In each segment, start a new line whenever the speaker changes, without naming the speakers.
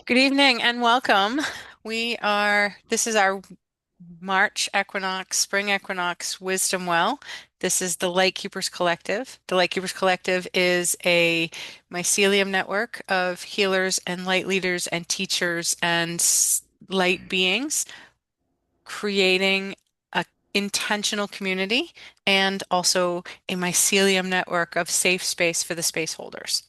Good evening and welcome. This is our March equinox, spring equinox wisdom well. This is the Lightkeepers Collective. The Lightkeepers Collective is a mycelium network of healers and light leaders and teachers and light beings creating a intentional community and also a mycelium network of safe space for the space holders.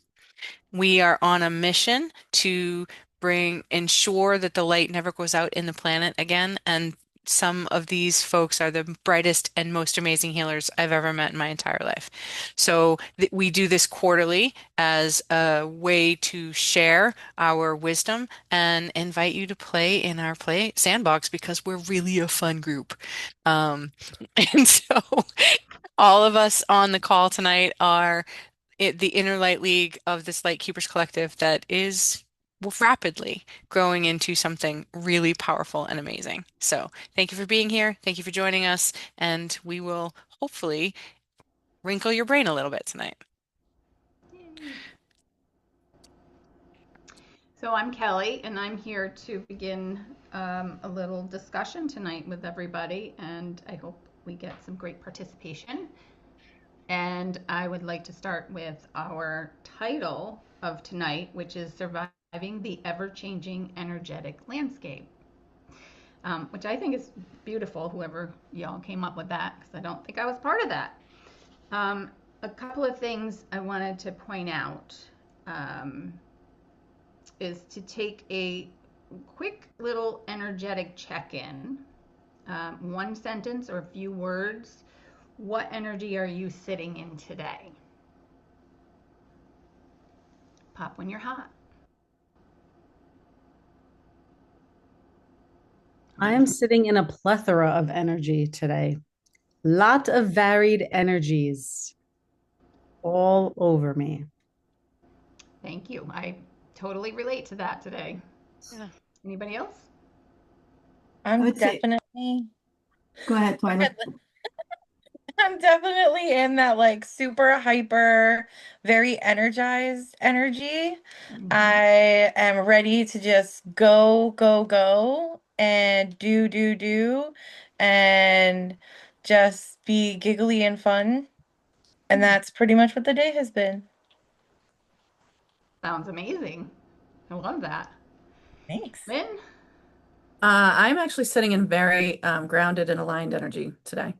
We are on a mission to ensure that the light never goes out in the planet again. And some of these folks are the brightest and most amazing healers I've ever met in my entire life. So we do this quarterly as a way to share our wisdom and invite you to play in our play sandbox because we're really a fun group. Um, and so all of us on the call tonight are the inner light league of this Light Keepers Collective that is rapidly growing into something really powerful and amazing. So thank you for being here. Thank you for joining us, and we will hopefully wrinkle your brain a little bit tonight.
Yay. So I'm Kelly, and I'm here to begin a little discussion tonight with everybody, and I hope we get some great participation. And I would like to start with our title of tonight, which is Surviving the Ever-Changing Energetic Landscape, which I think is beautiful, whoever y'all came up with that, because I don't think I was part of that. A couple of things I wanted to point out. Is to take a quick little energetic check-in, one sentence or a few words. What energy are you sitting in today? Pop when you're hot.
I am sitting in a plethora of energy today. Lot of varied energies all over me.
Thank you. I totally relate to that today.
Yeah.
Anybody else?
I
I'm
would say,
definitely,
go ahead,
go
Twyla.
ahead, I'm definitely in that like super hyper, very energized energy.
Mm-hmm.
I am ready to just go, go, go and do, and just be giggly and fun. And that's pretty much what the day has been.
Sounds amazing. I love that.
Thanks.
Lynn?
I'm actually sitting in very grounded and aligned energy today.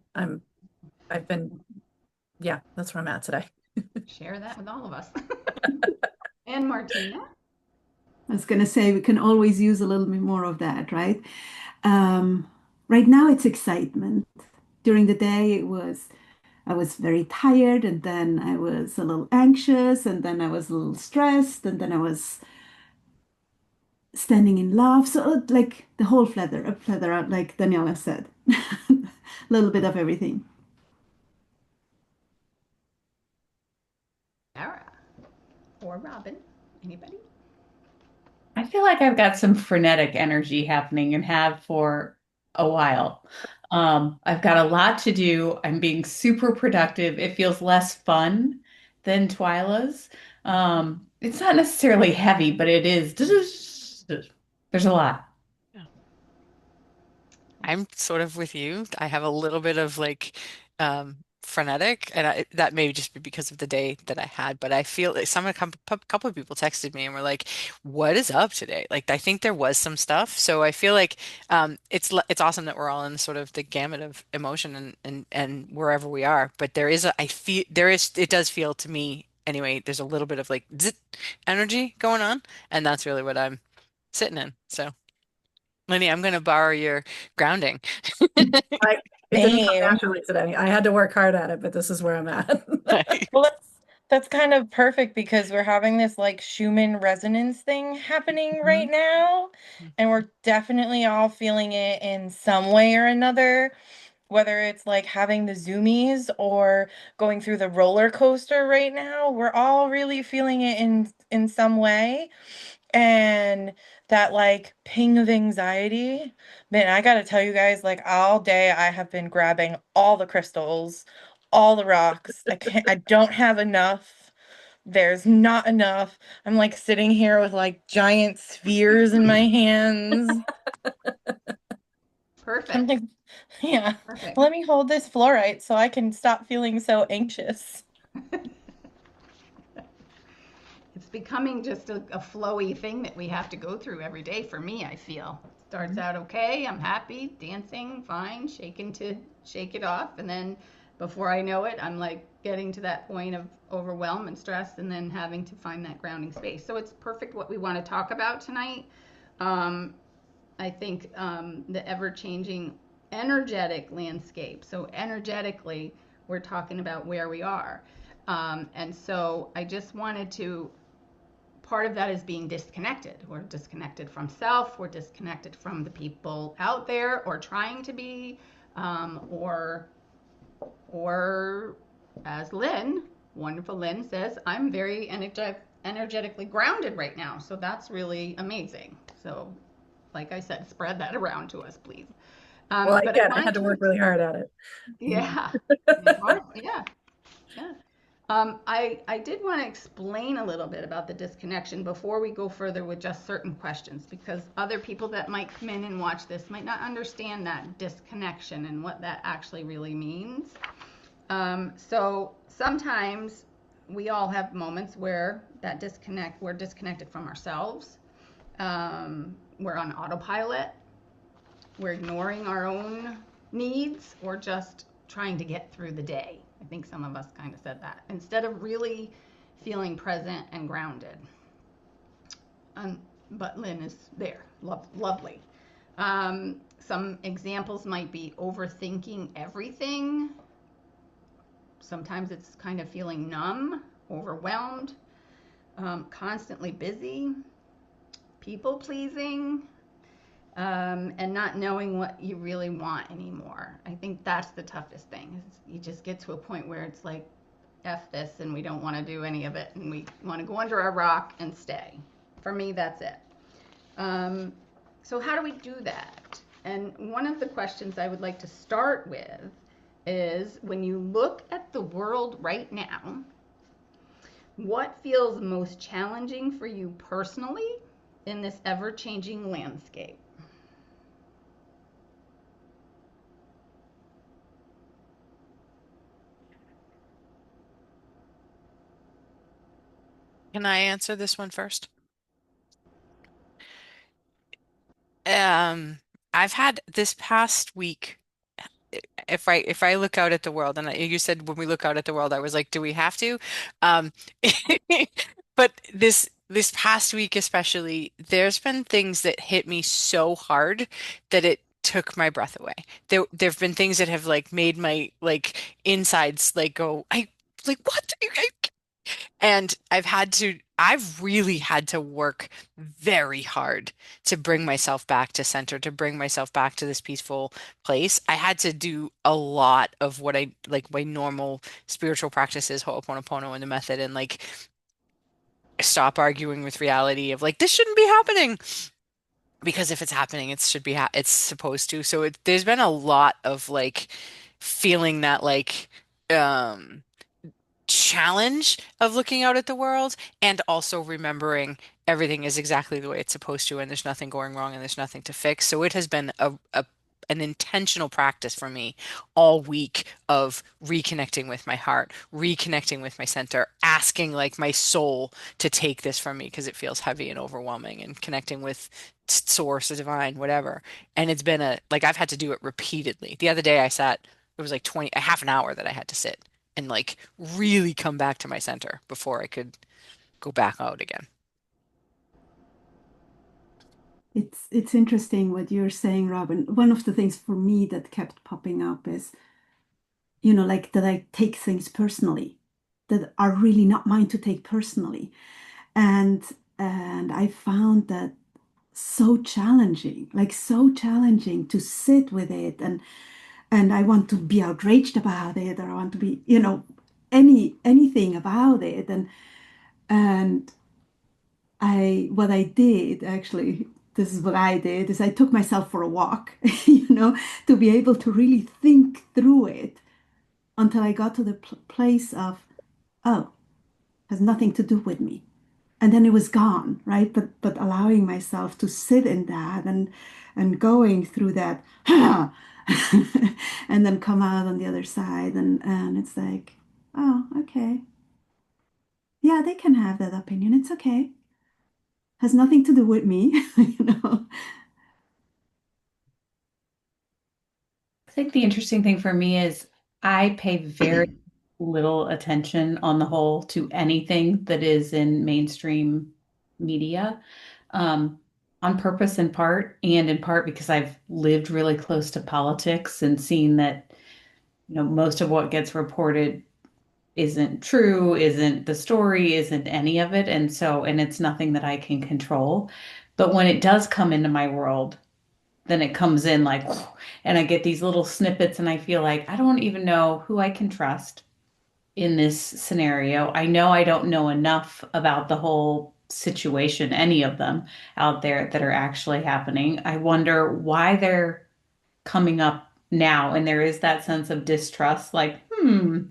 I've been, yeah, that's where I'm at today.
Share that with all of us. And Martina?
I was going to say we can always use a little bit more of that, right? Um, right now it's excitement. During the day I was very tired and then I was a little anxious and then I was a little stressed and then I was standing in love. So like the whole feather, like Daniela said, a little bit of everything.
Sarah? Or Robin? Anybody?
I feel like I've got some frenetic energy happening and have for a while. I've got a lot to do. I'm being super productive. It feels less fun than Twyla's. It's not necessarily heavy, but it is. There's a lot.
I'm sort of with you. I have a little bit of frenetic, and that may just be because of the day that I had. But I feel like couple of people texted me and were like, "What is up today?" Like I think there was some stuff. So I feel like it's awesome that we're all in sort of the gamut of emotion and wherever we are. But I feel it does feel to me anyway. There's a little bit of like zit energy going on, and that's really what I'm sitting in. So. Lenny, I'm going to borrow your grounding.
I, it didn't come
Same.
naturally today. I had to work hard at it, but this is where I'm at.
Well, that's kind of perfect because we're having this like Schumann resonance thing happening right
Mhm.
now, and we're definitely all feeling it in some way or another, whether it's like having the zoomies or going through the roller coaster right now. We're all really feeling it in some way. And that like ping of anxiety, man, I gotta tell you guys, like all day I have been grabbing all the crystals, all the rocks. I don't have enough. there's not enough. I'm like sitting here with like giant spheres in my hands. I'm
Perfect.
like, yeah,
Perfect.
let me hold this fluorite so I can stop feeling so anxious.
It's becoming just a flowy thing that we have to go through every day for me, I feel. Starts
Mhm.
out okay, I'm happy, dancing, fine, shaking to shake it off, and then before I know it, I'm like getting to that point of overwhelm and stress and then having to find that grounding space. So it's perfect what we want to talk about tonight. Um, I think the ever changing energetic landscape. So, energetically, we're talking about where we are. And so, I just wanted to, part of that is being disconnected. We're disconnected from self, we're disconnected from the people out there or trying to be, or or as Lynn, wonderful Lynn says, I'm very energetically grounded right now. So that's really amazing. So, like I said, spread that around to us, please.
Well,
But I
again, I
wanted
had to
to,
work really hard at it.
yeah, hard, yeah, yeah. I did want to explain a little bit about the disconnection before we go further with just certain questions, because other people that might come in and watch this might not understand that disconnection and what that actually really means. So sometimes we all have moments where we're disconnected from ourselves. We're on autopilot. We're ignoring our own needs or just trying to get through the day. I think some of us kind of said that instead of really feeling present and grounded. But Lynn is there, lovely. Some examples might be overthinking everything. Sometimes it's kind of feeling numb, overwhelmed, constantly busy, people pleasing, and not knowing what you really want anymore. I think that's the toughest thing. Is you just get to a point where it's like, F this, and we don't want to do any of it, and we want to go under our rock and stay. For me, that's it. Um, so, how do we do that? And one of the questions I would like to start with is when you look at the world right now, what feels most challenging for you personally in this ever changing landscape?
Can I answer this one first? Um, I've had this past week, if I look out at the world, and you said when we look out at the world, I was like, do we have to? Um, but this past week especially, there's been things that hit me so hard that it took my breath away. There've been things that have like made my like insides like go, I like what? And I've really had to work very hard to bring myself back to center, to bring myself back to this peaceful place. I had to do a lot of what I like my normal spiritual practices, Ho'oponopono and the method, and like stop arguing with reality of like, this shouldn't be happening. Because if it's happening, it should be it's supposed to. So there's been a lot of like feeling that like um challenge of looking out at the world and also remembering everything is exactly the way it's supposed to and there's nothing going wrong and there's nothing to fix. So it has been an intentional practice for me all week of reconnecting with my heart, reconnecting with my center, asking like my soul to take this from me because it feels heavy and overwhelming and connecting with source, the divine, whatever. And it's been like I've had to do it repeatedly. The other day I sat, it was like a half an hour that I had to sit and like really come back to my center before I could go back out again.
It's interesting what you're saying, Robin. One of the things for me that kept popping up is, like that I take things personally that are really not mine to take personally. And and I found that so challenging to sit with it and I want to be outraged about it or I want to be, anything about it. And what I did actually, this is what I did, is I took myself for a walk, to be able to really think through it until I got to the place of, oh, has nothing to do with me. And then it was gone, right? But allowing myself to sit in that and going through that and then come out on the other side and it's like, oh, okay. Yeah, they can have that opinion. It's okay. Has nothing to do with me, you know.
I think the interesting thing for me is I pay very little attention on the whole to anything that is in mainstream media, um, on purpose in part, and in part because I've lived really close to politics and seen that, most of what gets reported isn't true, isn't the story, isn't any of it. And it's nothing that I can control. But when it does come into my world, then it comes in like, and I get these little snippets, and I feel like I don't even know who I can trust in this scenario. I know I don't know enough about the whole situation, any of them out there that are actually happening. I wonder why they're coming up now. And there is that sense of distrust, like,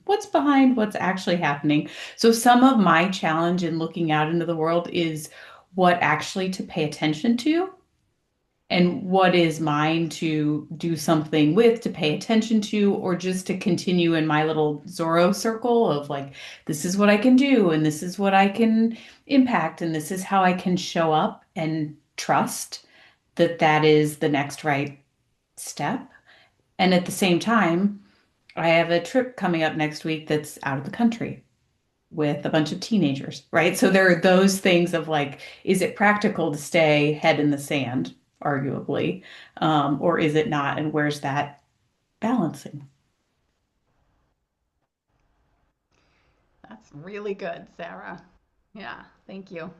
what's behind what's actually happening? So some of my challenge in looking out into the world is what actually to pay attention to and what is mine to do something with, to pay attention to, or just to continue in my little Zorro circle of like, this is what I can do, and this is what I can impact, and this is how I can show up and trust that that is the next right step. And at the same time, I have a trip coming up next week that's out of the country with a bunch of teenagers, right? So there are those things of like, is it practical to stay head in the sand, arguably, or is it not? And where's that balancing?
That's really good, Sarah. Yeah, thank you.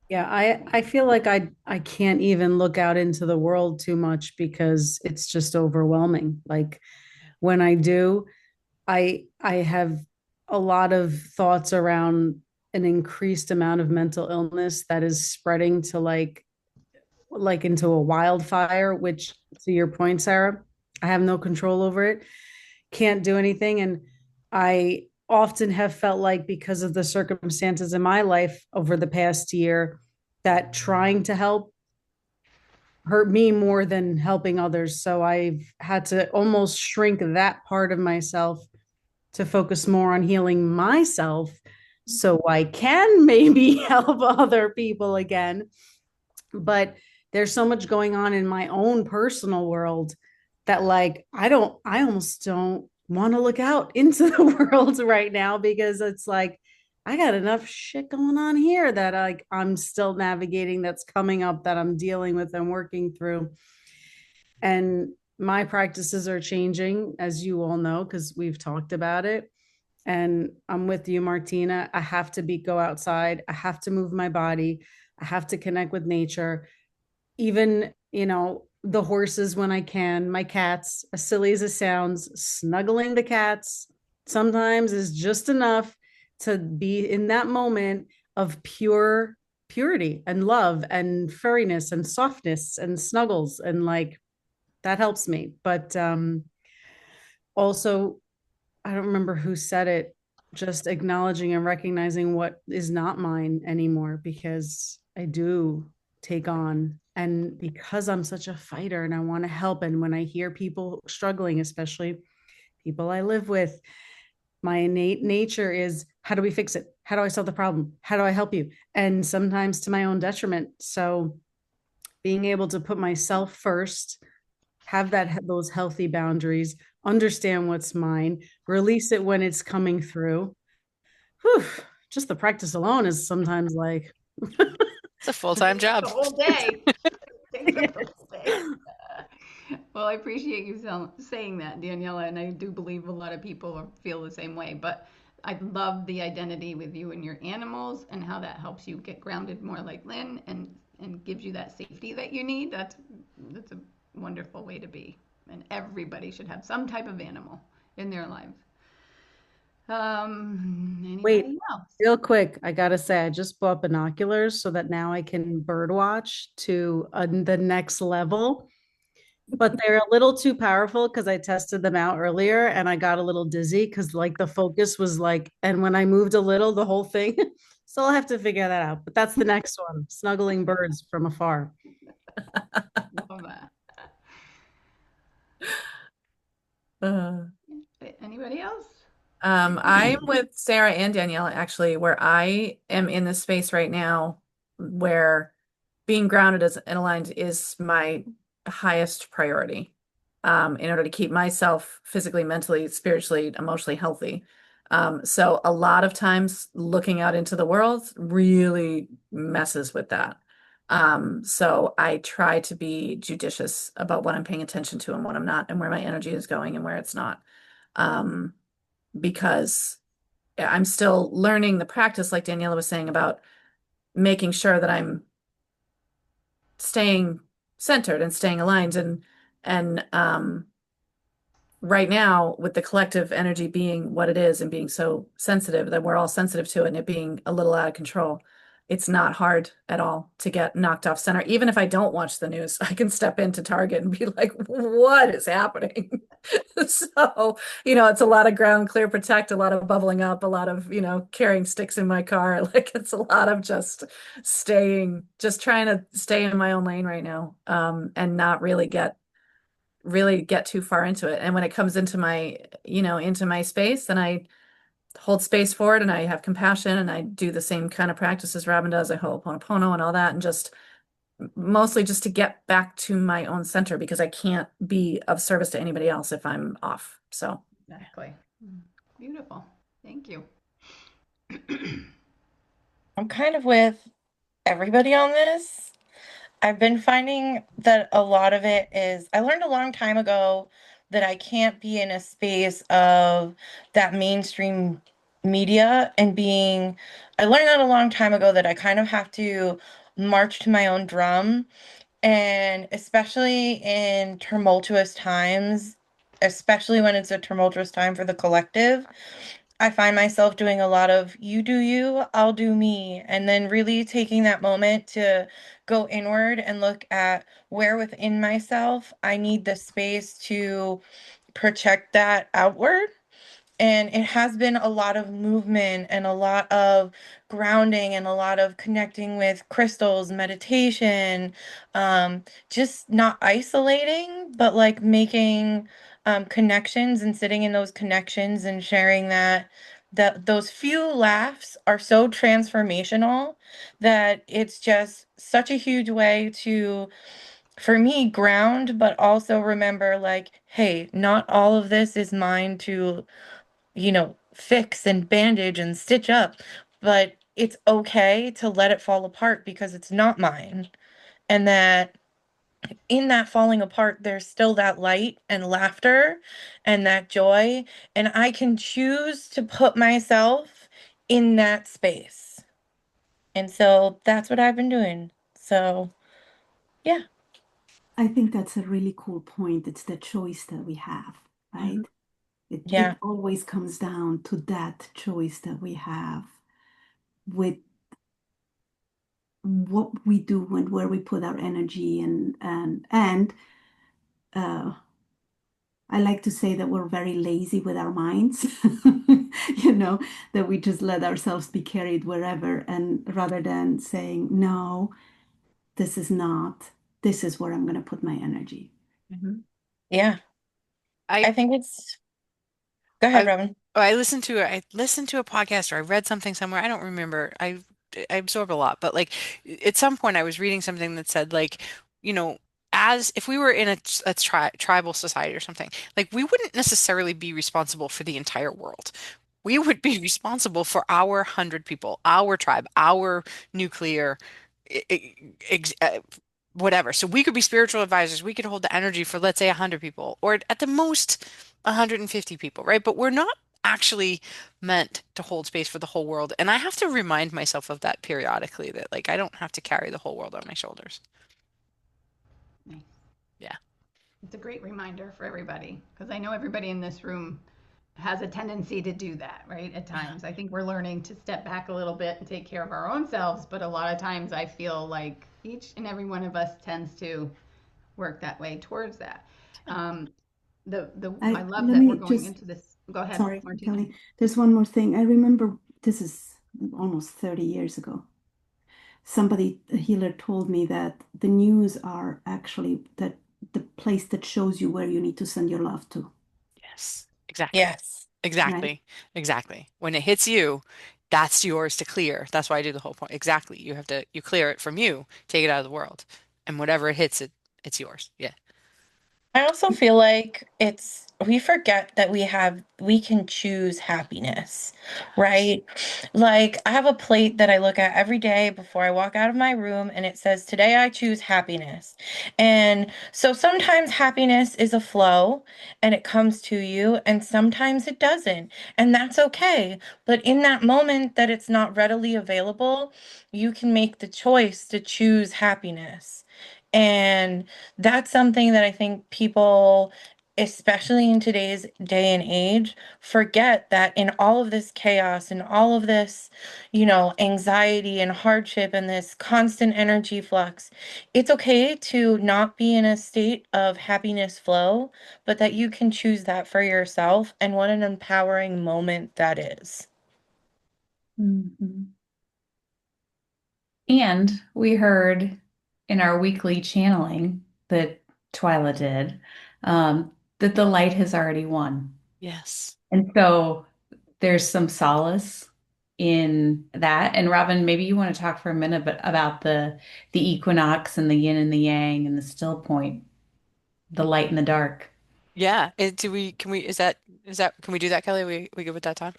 Yeah, I feel like I can't even look out into the world too much because it's just overwhelming. Like when I do, I have a lot of thoughts around an increased amount of mental illness that is spreading to like into a wildfire, which to your point, Sarah, I have no control over it, can't do anything. And I often have felt like because of the circumstances in my life over the past year, that trying to help hurt me more than helping others. So I've had to almost shrink that part of myself to focus more on healing myself so I can maybe help other people again. But there's so much going on in my own personal world that like I almost don't want to look out into the world right now because it's like I got enough shit going on here that like I'm still navigating, that's coming up, that I'm dealing with and working through. And my practices are changing, as you all know, because we've talked about it. And I'm with you, Martina. I have to go outside. I have to move my body. I have to connect with nature. Even, the horses when I can, my cats, as silly as it sounds, snuggling the cats sometimes is just enough to be in that moment of purity and love and furriness and softness and snuggles. And like that helps me. But also, I don't remember who said it, just acknowledging and recognizing what is not mine anymore because I do take on. And because I'm such a fighter and I want to help, and when I hear people struggling, especially people I live with, my innate nature is how do we fix it? How do I solve the problem? How do I help you? And sometimes to my own detriment. So being able to put myself first, have those healthy boundaries, understand what's mine, release it when it's coming through. Whew, just the practice alone is sometimes like
It's a full-time job.
The whole day. Takes up the whole day. Well, I appreciate you saying that, Daniela, and I do believe a lot of people feel the same way. But I love the identity with you and your animals and how that helps you get grounded more like Lynn and gives you that safety that you need. That's a wonderful way to be. And everybody should have some type of animal in their lives.
wait,
Anybody else?
real quick, I gotta say, I just bought binoculars so that now I can bird watch to the next level. but they're a little too powerful because I tested them out earlier and I got a little dizzy because like the focus was like, and when I moved a little, the whole thing. So I'll have to figure that out. But that's the next one, snuggling birds from afar.
Love that.
Uh,
Anybody else?
I'm with Sarah and Danielle actually, where I am in this space right now where being grounded as and aligned is my highest priority, in order to keep myself physically, mentally, spiritually, emotionally healthy. So a lot of times looking out into the world really messes with that. So I try to be judicious about what I'm paying attention to and what I'm not, and where my energy is going and where it's not. Um, because I'm still learning the practice, like Daniela was saying, about making sure that I'm staying centered and staying aligned. And right now, with the collective energy being what it is and being so sensitive that we're all sensitive to it and it being a little out of control, it's not hard at all to get knocked off center. Even if I don't watch the news, I can step into Target and be like, what is happening? So, it's a lot of ground clear protect, a lot of bubbling up, a lot of, carrying sticks in my car. Like it's a lot of just trying to stay in my own lane right now, and not really get too far into it. And when it comes into my space, then I hold space for it and I have compassion and I do the same kind of practices Robin does. I Ho'oponopono and all that, and just mostly just to get back to my own center because I can't be of service to anybody else if I'm off. So
Exactly. Beautiful. Thank you.
I'm kind of with everybody on this. I've been finding that a lot of it is, I learned a long time ago that I can't be in a space of that mainstream media and I learned that a long time ago that I kind of have to march to my own drum. And especially in tumultuous times, especially when it's a tumultuous time for the collective, I find myself doing a lot of you do you, I'll do me, and then really taking that moment to go inward and look at where within myself I need the space to project that outward. And it has been a lot of movement and a lot of grounding and a lot of connecting with crystals, meditation, just not isolating, but like making connections and sitting in those connections and sharing that those few laughs are so transformational that it's just such a huge way to, for me, ground, but also remember like, hey, not all of this is mine to fix and bandage and stitch up, but it's okay to let it fall apart because it's not mine. And that in that falling apart, there's still that light and laughter and that joy. And I can choose to put myself in that space. And so that's what I've been doing. So, yeah.
I think that's a really cool point. It's the choice that we have, right?
Mhm.
It
Yeah.
always comes down to that choice that we have with what we do and where we put our energy and uh, I like to say that we're very lazy with our minds, that we just let ourselves be carried wherever, and rather than saying, no, this is not, this is where I'm going to put my energy.
mhm.
Yeah. I
I
think go ahead,
I
Robin.
I listened to a podcast or I read something somewhere. I don't remember. I absorb a lot, but like at some point I was reading something that said like, you know, as if we were in a tribal society or something, like we wouldn't necessarily be responsible for the entire world. We would be responsible for our 100 people, our tribe, our nuclear, e- e- ex whatever. So we could be spiritual advisors. We could hold the energy for, let's say, 100 people, or at the most, 150 people, right? But we're not actually meant to hold space for the whole world. And I have to remind myself of that periodically, that like I don't have to carry the whole world on my shoulders.
Nice.
Yeah.
It's a great reminder for everybody because I know everybody in this room has a tendency to do that, right? At
Yeah.
times. I think we're learning to step back a little bit and take care of our own selves, but a lot of times I feel like each and every one of us tends to work that way towards that. Um, I
I
love
let
that we're
me
going
just
into this. Go ahead,
sorry,
Martina.
Kelly. There's one more thing. I remember this is almost 30 years ago. Somebody, a healer, told me that the news are actually that the place that shows you where you need to send your love to,
Yes, exactly.
Yes.
right?
Exactly. Exactly. When it hits you, that's yours to clear. That's why I do the whole point. Exactly. You clear it from you, take it out of the world. And whatever it hits, it's yours. Yeah.
I also feel like we forget that we can choose happiness,
Yes.
right? Like I have a plate that I look at every day before I walk out of my room and it says, "Today I choose happiness." And so sometimes happiness is a flow and it comes to you, and sometimes it doesn't. And that's okay. But in that moment that it's not readily available, you can make the choice to choose happiness. And that's something that I think people, especially in today's day and age, forget that in all of this chaos and all of this, anxiety and hardship and this constant energy flux, it's okay to not be in a state of happiness flow, but that you can choose that for yourself. And what an empowering moment that is.
Mhm. And we heard in our weekly channeling that Twyla did, that the light has already won.
Yes.
And so there's some solace in that. And Robin, maybe you want to talk for a minute about the equinox and the yin and the yang and the still point, the light and the dark.
Yeah. Can we do that, Kelly? We good with that time?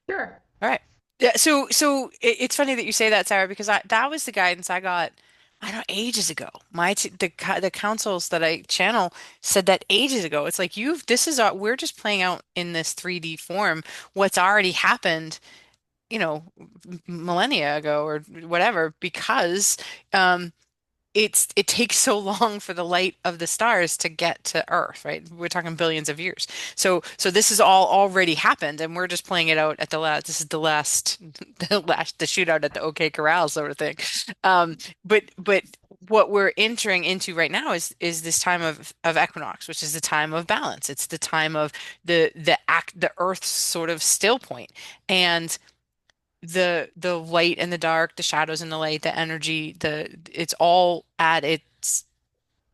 Sure.
All right. Yeah, it's funny that you say that, Sarah, because that was the guidance I got, I don't know, ages ago. The councils that I channel said that ages ago. It's like we're just playing out in this 3D form what's already happened, millennia ago or whatever, because um it takes so long for the light of the stars to get to Earth, right? We're talking billions of years. So this has all already happened, and we're just playing it out at the last. This is the last, the shootout at the OK Corral sort of thing. But what we're entering into right now is this time of equinox, which is the time of balance. It's the time of the Earth's sort of still point, and the light and the dark, the shadows and the light, the energy, it's all at its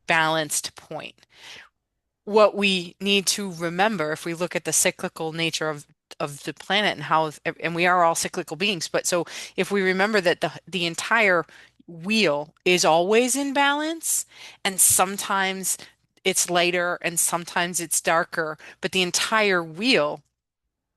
balanced point. What we need to remember, if we look at the cyclical nature of the planet and and we are all cyclical beings, but so if we remember that the entire wheel is always in balance, and sometimes it's lighter and sometimes it's darker, but the entire wheel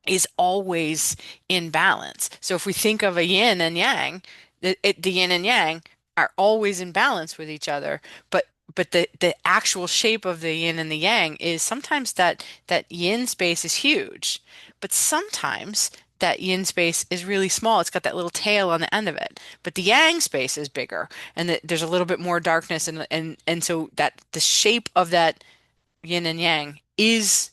is always in balance. So if we think of a yin and yang, the yin and yang are always in balance with each other, but the actual shape of the yin and the yang is sometimes that yin space is huge, but sometimes that yin space is really small. It's got that little tail on the end of it, but the yang space is bigger, and there's a little bit more darkness, and so that the shape of that yin and yang is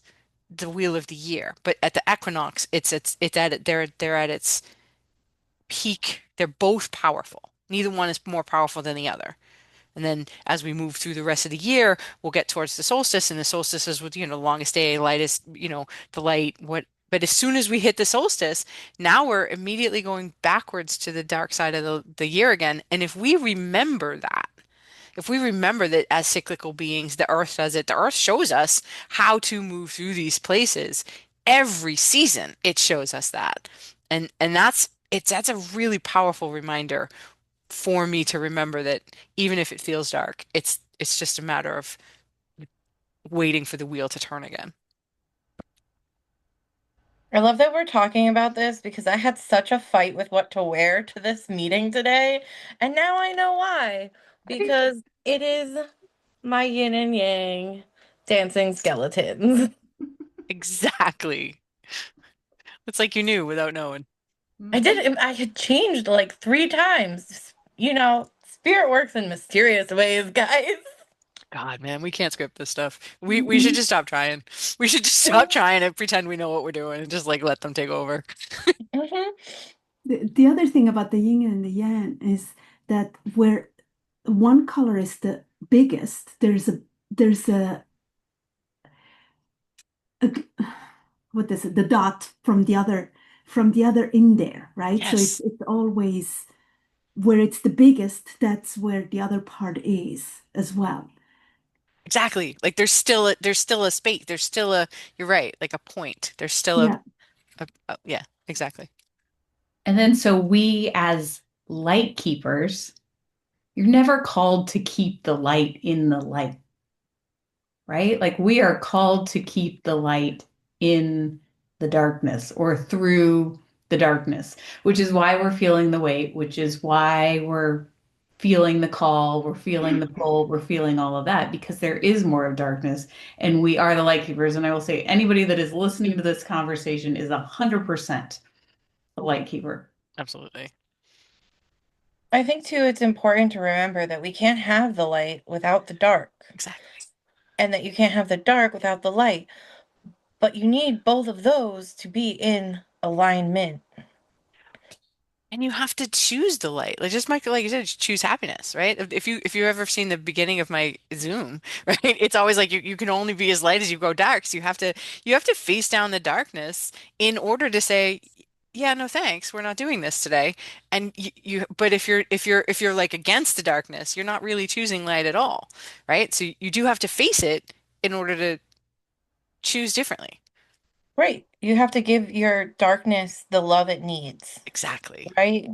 the wheel of the year. But at the equinox, it's at it they're at its peak. They're both powerful. Neither one is more powerful than the other. And then as we move through the rest of the year, we'll get towards the solstice, and the solstice is with, the longest day, lightest, the light, but as soon as we hit the solstice, now we're immediately going backwards to the dark side of the year again. And if we remember that as cyclical beings, the earth does it, the earth shows us how to move through these places. Every season, it shows us that. And that's a really powerful reminder for me to remember that even if it feels dark, it's just a matter of waiting for the wheel to turn again.
I love that we're talking about this because I had such a fight with what to wear to this meeting today. And now I know why. Because it is my yin and yang dancing skeletons.
Exactly. It's like you knew without knowing.
Hmm.
I had changed like 3 times. Spirit works in mysterious ways, guys.
God, man, we can't script this stuff. We should just stop trying. We should just stop
Mhm,
trying and pretend we know what we're doing and just like let them take over.
mhm.
The other thing about the yin and the yang is that where one color is the biggest, there's a there's a what is it, the dot from the other in there, right? So
Yes,
it's always where it's the biggest, that's where the other part is as well.
exactly. Like there's still a space. There's still a, you're right, like a point. There's still
Yeah.
yeah, exactly.
And then so we as light keepers, you're never called to keep the light in the light, right? Like we are called to keep the light in the darkness or through the darkness, which is why we're feeling the weight, which is why we're feeling the call, we're feeling the pull, we're feeling all of that because there is more of darkness and we are the light keepers. And I will say anybody that is listening to this conversation is 100% a light keeper.
Absolutely.
I think too, it's important to remember that we can't have the light without the dark,
Exactly.
and that you can't have the dark without the light. But you need both of those to be in alignment.
And you have to choose the light. Like just Michael, like you said, choose happiness, right? If you ever seen the beginning of my Zoom, right? It's always like you can only be as light as you go dark. So you have to face down the darkness in order to say, yeah, no thanks, we're not doing this today. And but if you're like against the darkness, you're not really choosing light at all, right? So you do have to face it in order to choose differently.
Right. You have to give your darkness the love it needs,
Exactly.
right?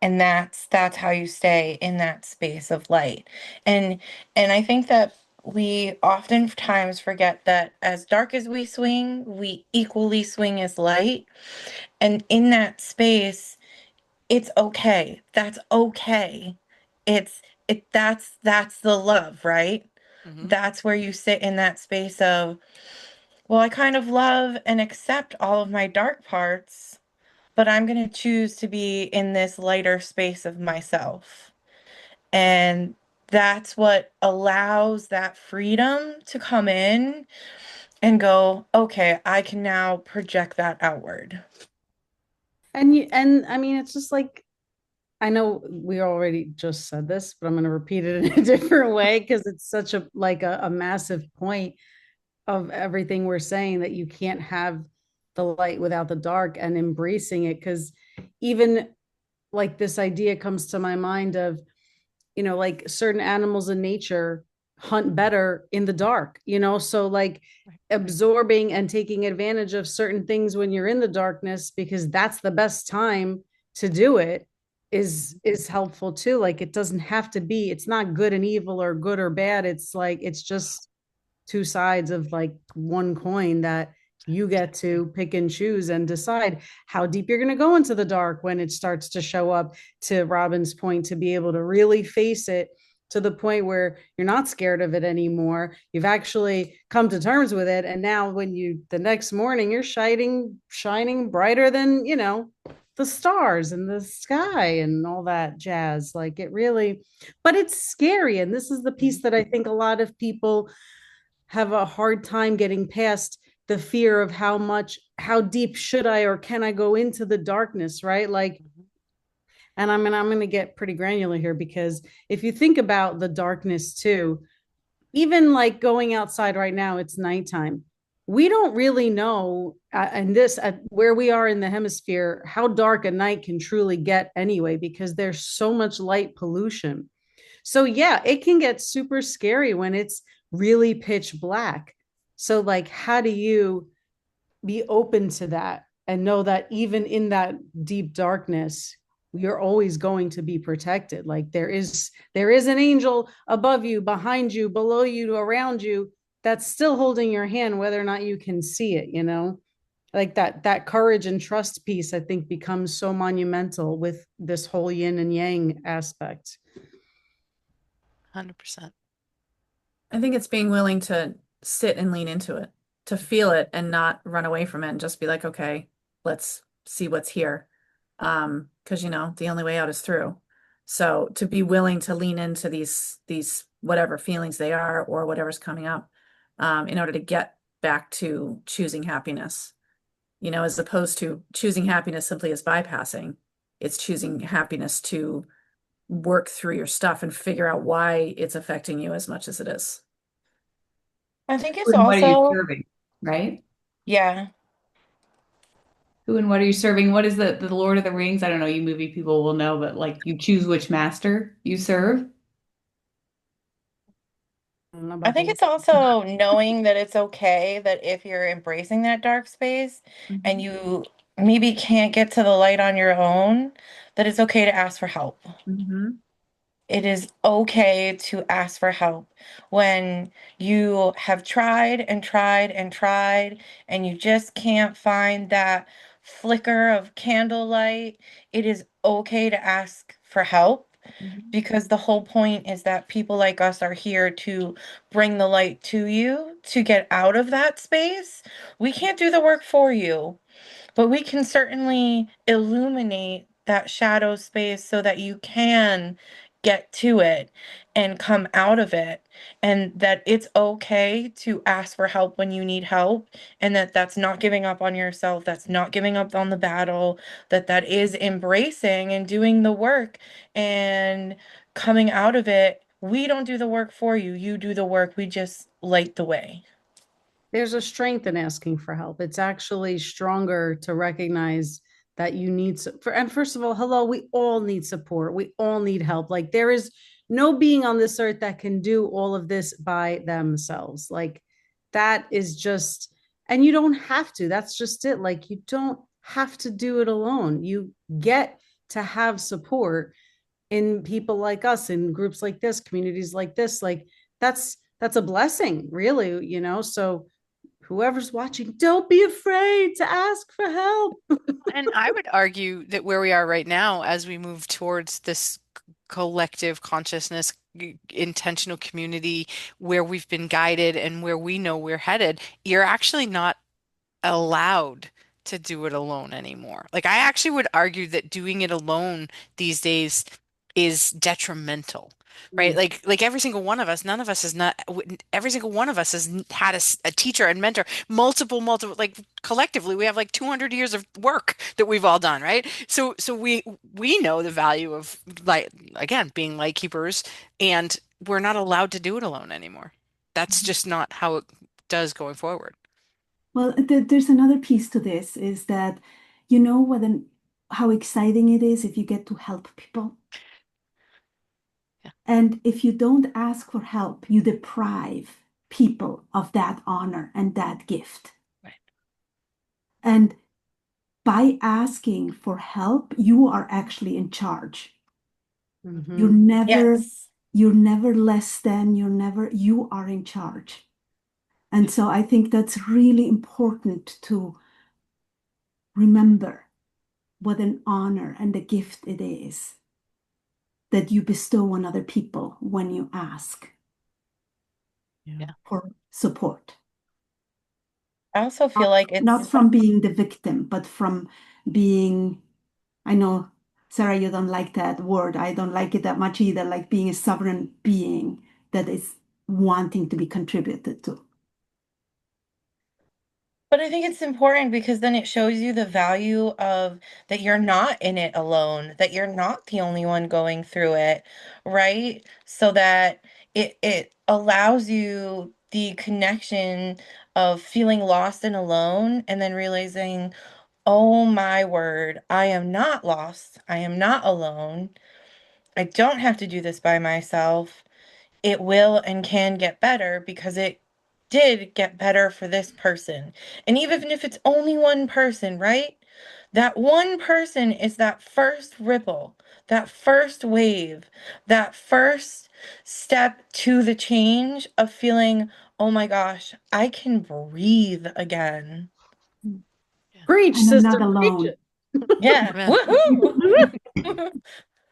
And that's how you stay in that space of light. And and I think that we oftentimes forget that as dark as we swing, we equally swing as light. And in that space, it's okay. That's okay. It's that's the love, right?
Hmm.
That's where you sit in that space of, well, I kind of love and accept all of my dark parts, but I'm going to choose to be in this lighter space of myself. And that's what allows that freedom to come in and go, okay, I can now project that outward.
And I mean, it's just like I know we already just said this, but I'm going to repeat it in a different way because it's such a like a massive point of everything we're saying that you can't have the light without the dark and embracing it because even like this idea comes to my mind of like certain animals in nature hunt better in the dark, so like absorbing and taking advantage of certain things when you're in the darkness because that's the best time to do it is helpful too. Like it doesn't have to be, it's not good and evil or good or bad. It's like it's just two sides of like one coin that you get to pick and choose and decide how deep you're going to go into the dark when it starts to show up, to Robin's point, to be able to really face it to the point where you're not scared of it anymore. You've actually come to terms with it. And now when you the next morning you're shining brighter than, the stars and the sky and all that jazz. Like it really, but it's scary. And this is the piece that I think a lot of people have a hard time getting past, the fear of how deep should I or can I go into the darkness, right? Like,
Hmm.
and I'm gonna get pretty granular here because if you think about the darkness too, even like going outside right now, it's nighttime. We don't really know, and this at where we are in the hemisphere, how dark a night can truly get anyway, because there's so much light pollution. So yeah, it can get super scary when it's really pitch black. So like how do you be open to that and know that even in that deep darkness, you're always going to be protected. Like there is an angel above you, behind you, below you, around you that's still holding your hand whether or not you can see it. Like that courage and trust piece I think becomes so monumental with this whole yin and yang aspect.
100%.
I think it's being willing to sit and lean into it, to feel it and not run away from it and just be like, okay, let's see what's here. Because the only way out is through. So to be willing to lean into these whatever feelings they are or whatever's coming up, in order to get back to choosing happiness, as opposed to choosing happiness simply as bypassing. It's choosing happiness to work through your stuff and figure out why it's affecting you as much as it is.
I think
Who
it's
and what are you
also,
serving, right?
yeah,
Who and what are you serving? What is the Lord of the Rings? I don't know, you movie people will know, but like you choose which master you serve.
I don't know
I
about the
think
word.
it's also knowing that it's okay that if you're embracing that dark space and
Mhm.
you maybe can't get to the light on your own, that it's okay to ask for help.
Mhm.
It is okay to ask for help when you have tried and tried and tried and you just can't find that flicker of candlelight. It is okay to ask for help
Mhm.
because the whole point is that people like us are here to bring the light to you to get out of that space. We can't do the work for you. But we can certainly illuminate that shadow space so that you can get to it and come out of it, and that it's okay to ask for help when you need help, and that that's not giving up on yourself, that's not giving up on the battle, that that is embracing and doing the work and coming out of it. We don't do the work for you. You do the work. We just light the way.
There's a strength in asking for help. It's actually stronger to recognize that you need and first of all, hello, we all need support. We all need help. Like there is no being on this earth that can do all of this by themselves. Like that is just, and you don't have to. That's just it. Like you don't have to do it alone. You get to have support in people like us, in groups like this, communities like this. Like that's a blessing, really, So whoever's watching, don't be afraid to ask for help.
And I would argue that where we are right now, as we move towards this collective consciousness, intentional community, where we've been guided and where we know we're headed, you're actually not allowed to do it alone anymore. Like I actually would argue that doing it alone these days is detrimental. Right? Like every single one of us, none of us is not, every single one of us has had a teacher and mentor, multiple, like collectively, we have like 200 years of work that we've all done, right? So we know the value of like, again, being light keepers, and we're not allowed to do it alone anymore. That's just not how it does going forward.
Well, there's another piece to this is that you know how exciting it is if you get to help people.
Yeah.
And if you don't ask for help, you deprive people of that honor and that gift.
Right.
And by asking for help, you are actually in charge. You're
Mm-hmm.
never,
Yes.
you're never less than, you are in charge. And so I think that's really important to remember what an honor and a gift it is that you bestow on other people when you ask
Yeah.
Yeah.
for support.
I also
Not,
feel like
not
it's
from being the victim, but from being, I know, Sarah, you don't like that word. I don't like it that much either, like being a sovereign being that is wanting to be contributed to.
But I think it's important because then it shows you the value of that you're not in it alone, that you're not the only one going through it, right? So that it allows you the connection of feeling lost and alone and then realizing, oh my word, I am not lost. I am not alone. I don't have to do this by myself. It will and can get better because it did get better for this person. And even if it's only one person, right? That one person is that first ripple, that first wave, that first step to the change of feeling, oh my gosh, I can breathe again.
Yeah.
Preach,
And I'm
sister,
not
preach
alone.
it.
Yeah.
Amen.
Woohoo!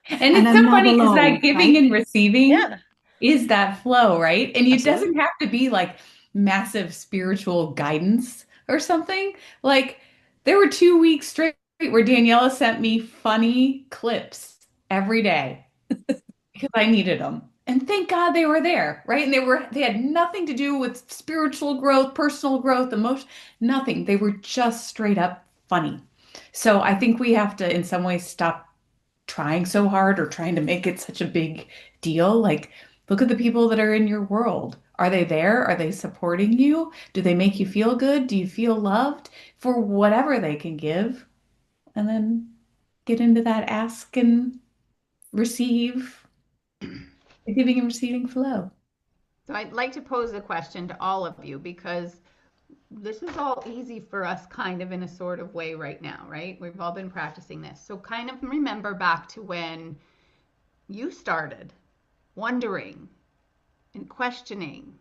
And
And
it's so
I'm not
funny because
alone,
that giving
right?
and receiving
Yeah.
is that flow, right? And it
Absolutely.
doesn't have to be like massive spiritual guidance or something. Like there were 2 weeks straight where Daniela sent me funny clips every day because I needed them. And thank God they were there, right? And they had nothing to do with spiritual growth, personal growth, emotion, nothing. They were just straight up funny. So I think we have to in some ways stop trying so hard or trying to make it such a big deal. Like Look at the people that are in your world. Are they there? Are they supporting you? Do they make you feel good? Do you feel loved for whatever they can give? And then get into that ask and receive, the giving and receiving flow.
So I'd like to pose a question to all of you because this is all easy for us kind of in a sort of way right now, right? We've all been practicing this. So kind of remember back to when you started wondering and questioning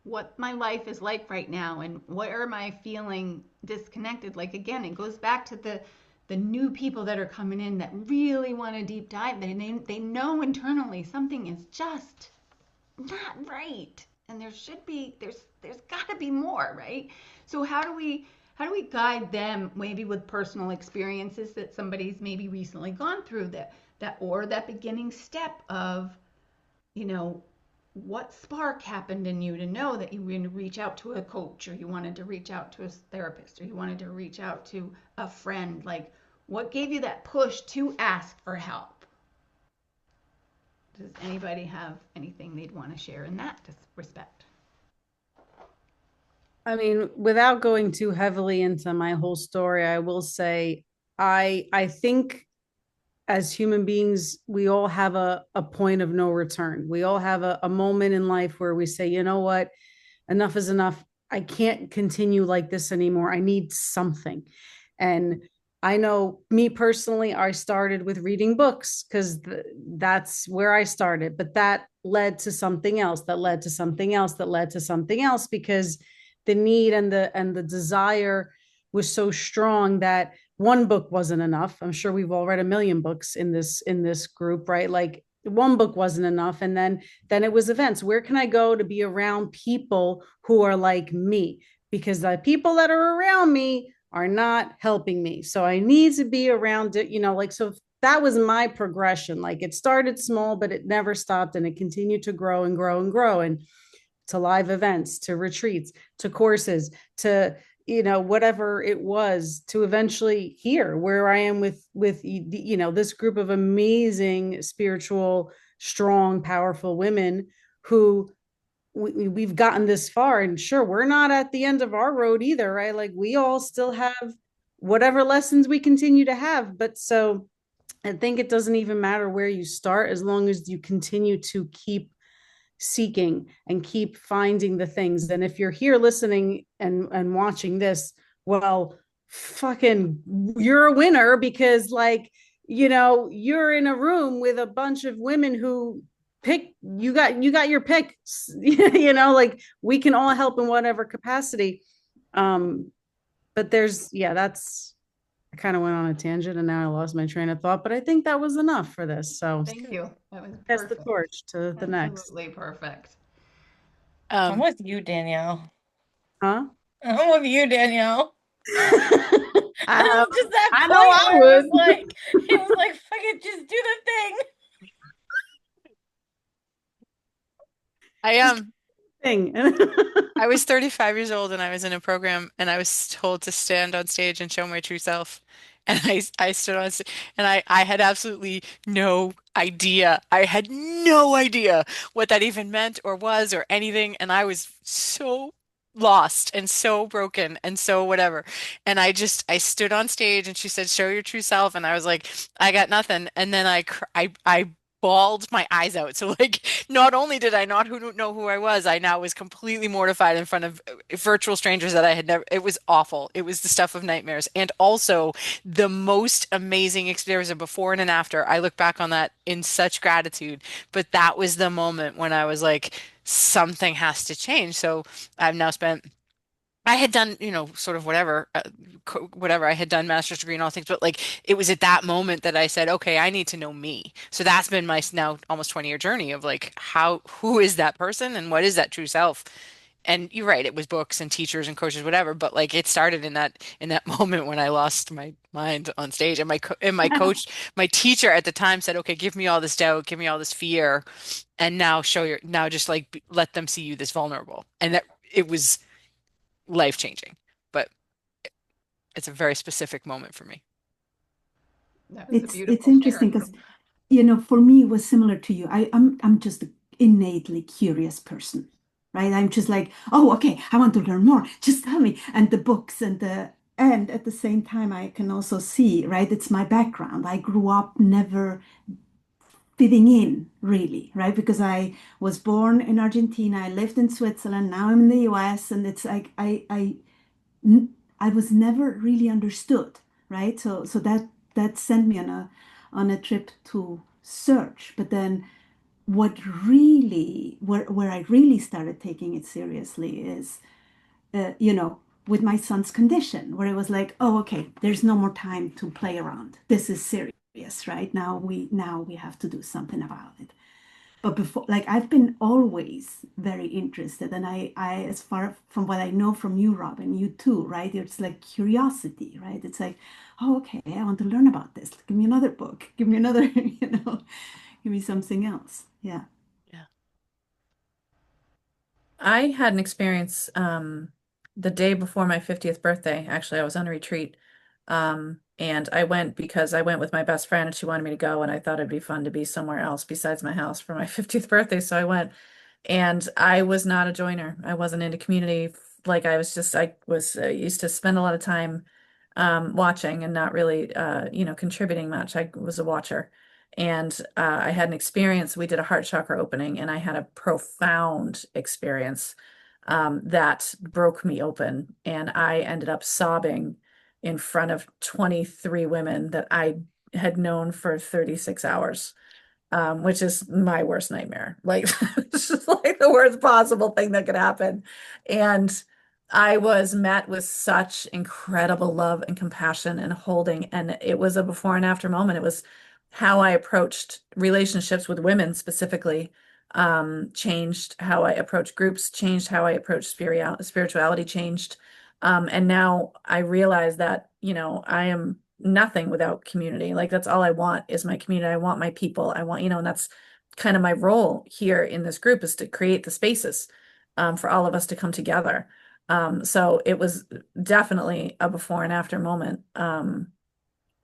what my life is like right now and where am I feeling disconnected. Like again, it goes back to the new people that are coming in that really want to deep dive. They know internally something is just not right, and there's got to be more, right? So how do we guide them maybe with personal experiences that somebody's maybe recently gone through, that beginning step of, you know, what spark happened in you to know that you were going to reach out to a coach, or you wanted to reach out to a therapist, or you wanted to reach out to a friend? Like, what gave you that push to ask for help? Does anybody have anything they'd want to share in that respect?
I mean, without going too heavily into my whole story, I will say I think as human beings, we all have a point of no return. We all have a moment in life where we say, you know what, enough is enough. I can't continue like this anymore. I need something. And I know me personally, I started with reading books because that's where I started. But that led to something else, that led to something else, that led to something else, because the need and the desire was so strong that one book wasn't enough. I'm sure we've all read a million books in this group, right? Like one book wasn't enough, and then it was events. Where can I go to be around people who are like me? Because the people that are around me are not helping me. So I need to be around it, like, so that was my progression. Like it started small, but it never stopped, and it continued to grow and grow and grow. And to live events, to retreats, to courses, to whatever it was, to eventually here where I am with this group of amazing spiritual, strong, powerful women who we've gotten this far. And sure, we're not at the end of our road either, right? Like we all still have whatever lessons we continue to have. But so I think it doesn't even matter where you start, as long as you continue to keep seeking and keep finding the things. And if you're here listening and watching this, well, fucking, you're a winner, because like, you're in a room with a bunch of women who pick, you got your pick. Like we can all help in whatever capacity. But that's, I kind of went on a tangent and now I lost my train of thought, but I think that was enough for this. So
Thank you. That was
pass the
perfect.
torch to the next.
Absolutely perfect.
I'm
Um,
with you, Danielle.
Huh?
I'm with you, Danielle. This
I,
is just that
I know
point
I
where
would.
it was like, fuck it, just do the thing.
I
Just
am.
thing.
I was 35 years old and I was in a program and I was told to stand on stage and show my true self. And I stood on stage and I had absolutely no idea. I had no idea what that even meant or was or anything. And I was so lost and so broken and so whatever. And I stood on stage and she said, show your true self. And I was like, I got nothing. And then I bawled my eyes out. So like, not only did I not know who I was, I now was completely mortified in front of virtual strangers that I had never. It was awful. It was the stuff of nightmares. And also the most amazing experience. There was a before and an after. I look back on that in such gratitude. But that was the moment when I was like, something has to change. So I've now spent I had done, sort of whatever, whatever. I had done master's degree and all things, but like it was at that moment that I said, okay, I need to know me. So that's been my now almost 20-year journey of like who is that person and what is that true self? And you're right, it was books and teachers and coaches, whatever, but like it started in that moment when I lost my mind on stage. And my coach, my teacher at the time said, okay, give me all this doubt, give me all this fear, and now just like let them see you this vulnerable. And that it was life changing, but it's a very specific moment for me.
That was a
It's
beautiful share.
interesting because for me it was similar to you. I'm just innately curious person, right? I'm just like, oh, okay, I want to learn more. Just tell me. And the books and at the same time, I can also see, right? It's my background. I grew up never fitting in, really, right? Because I was born in Argentina, I lived in Switzerland, now I'm in the US, and it's like I was never really understood, right? So that sent me on a trip to search. But then where I really started taking it seriously is with my son's condition, where it was like, oh, okay, there's no more time to play around. This is serious, right? Now we have to do something about it. But before, like I've been always very interested, and I as far from what I know from you, Rob, and you too, right? It's like curiosity, right? It's like, oh, okay, I want to learn about this. Give me another book. Give me another, give me something else. Yeah.
Yeah.
I had an experience the day before my 50th birthday. Actually, I was on a retreat. And I went because I went with my best friend and she wanted me to go, and I thought it'd be fun to be somewhere else besides my house for my 50th birthday. So I went, and I was not a joiner. I wasn't into community. Like I was used to spend a lot of time watching and not really contributing much. I was a watcher. And I had an experience. We did a heart chakra opening, and I had a profound experience that broke me open. And I ended up sobbing in front of 23 women that I had known for 36 hours, which is my worst nightmare. Like, it's just like the worst possible thing that could happen. And I was met with such incredible love and compassion and holding. And it was a before and after moment. It was how I approached relationships with women specifically, changed how I approach groups, changed how I approach spirituality, changed. And now I realize that, I am nothing without community. Like that's all I want is my community. I want my people. I want, and that's kind of my role here in this group is to create the spaces for all of us to come together. So it was definitely a before and after moment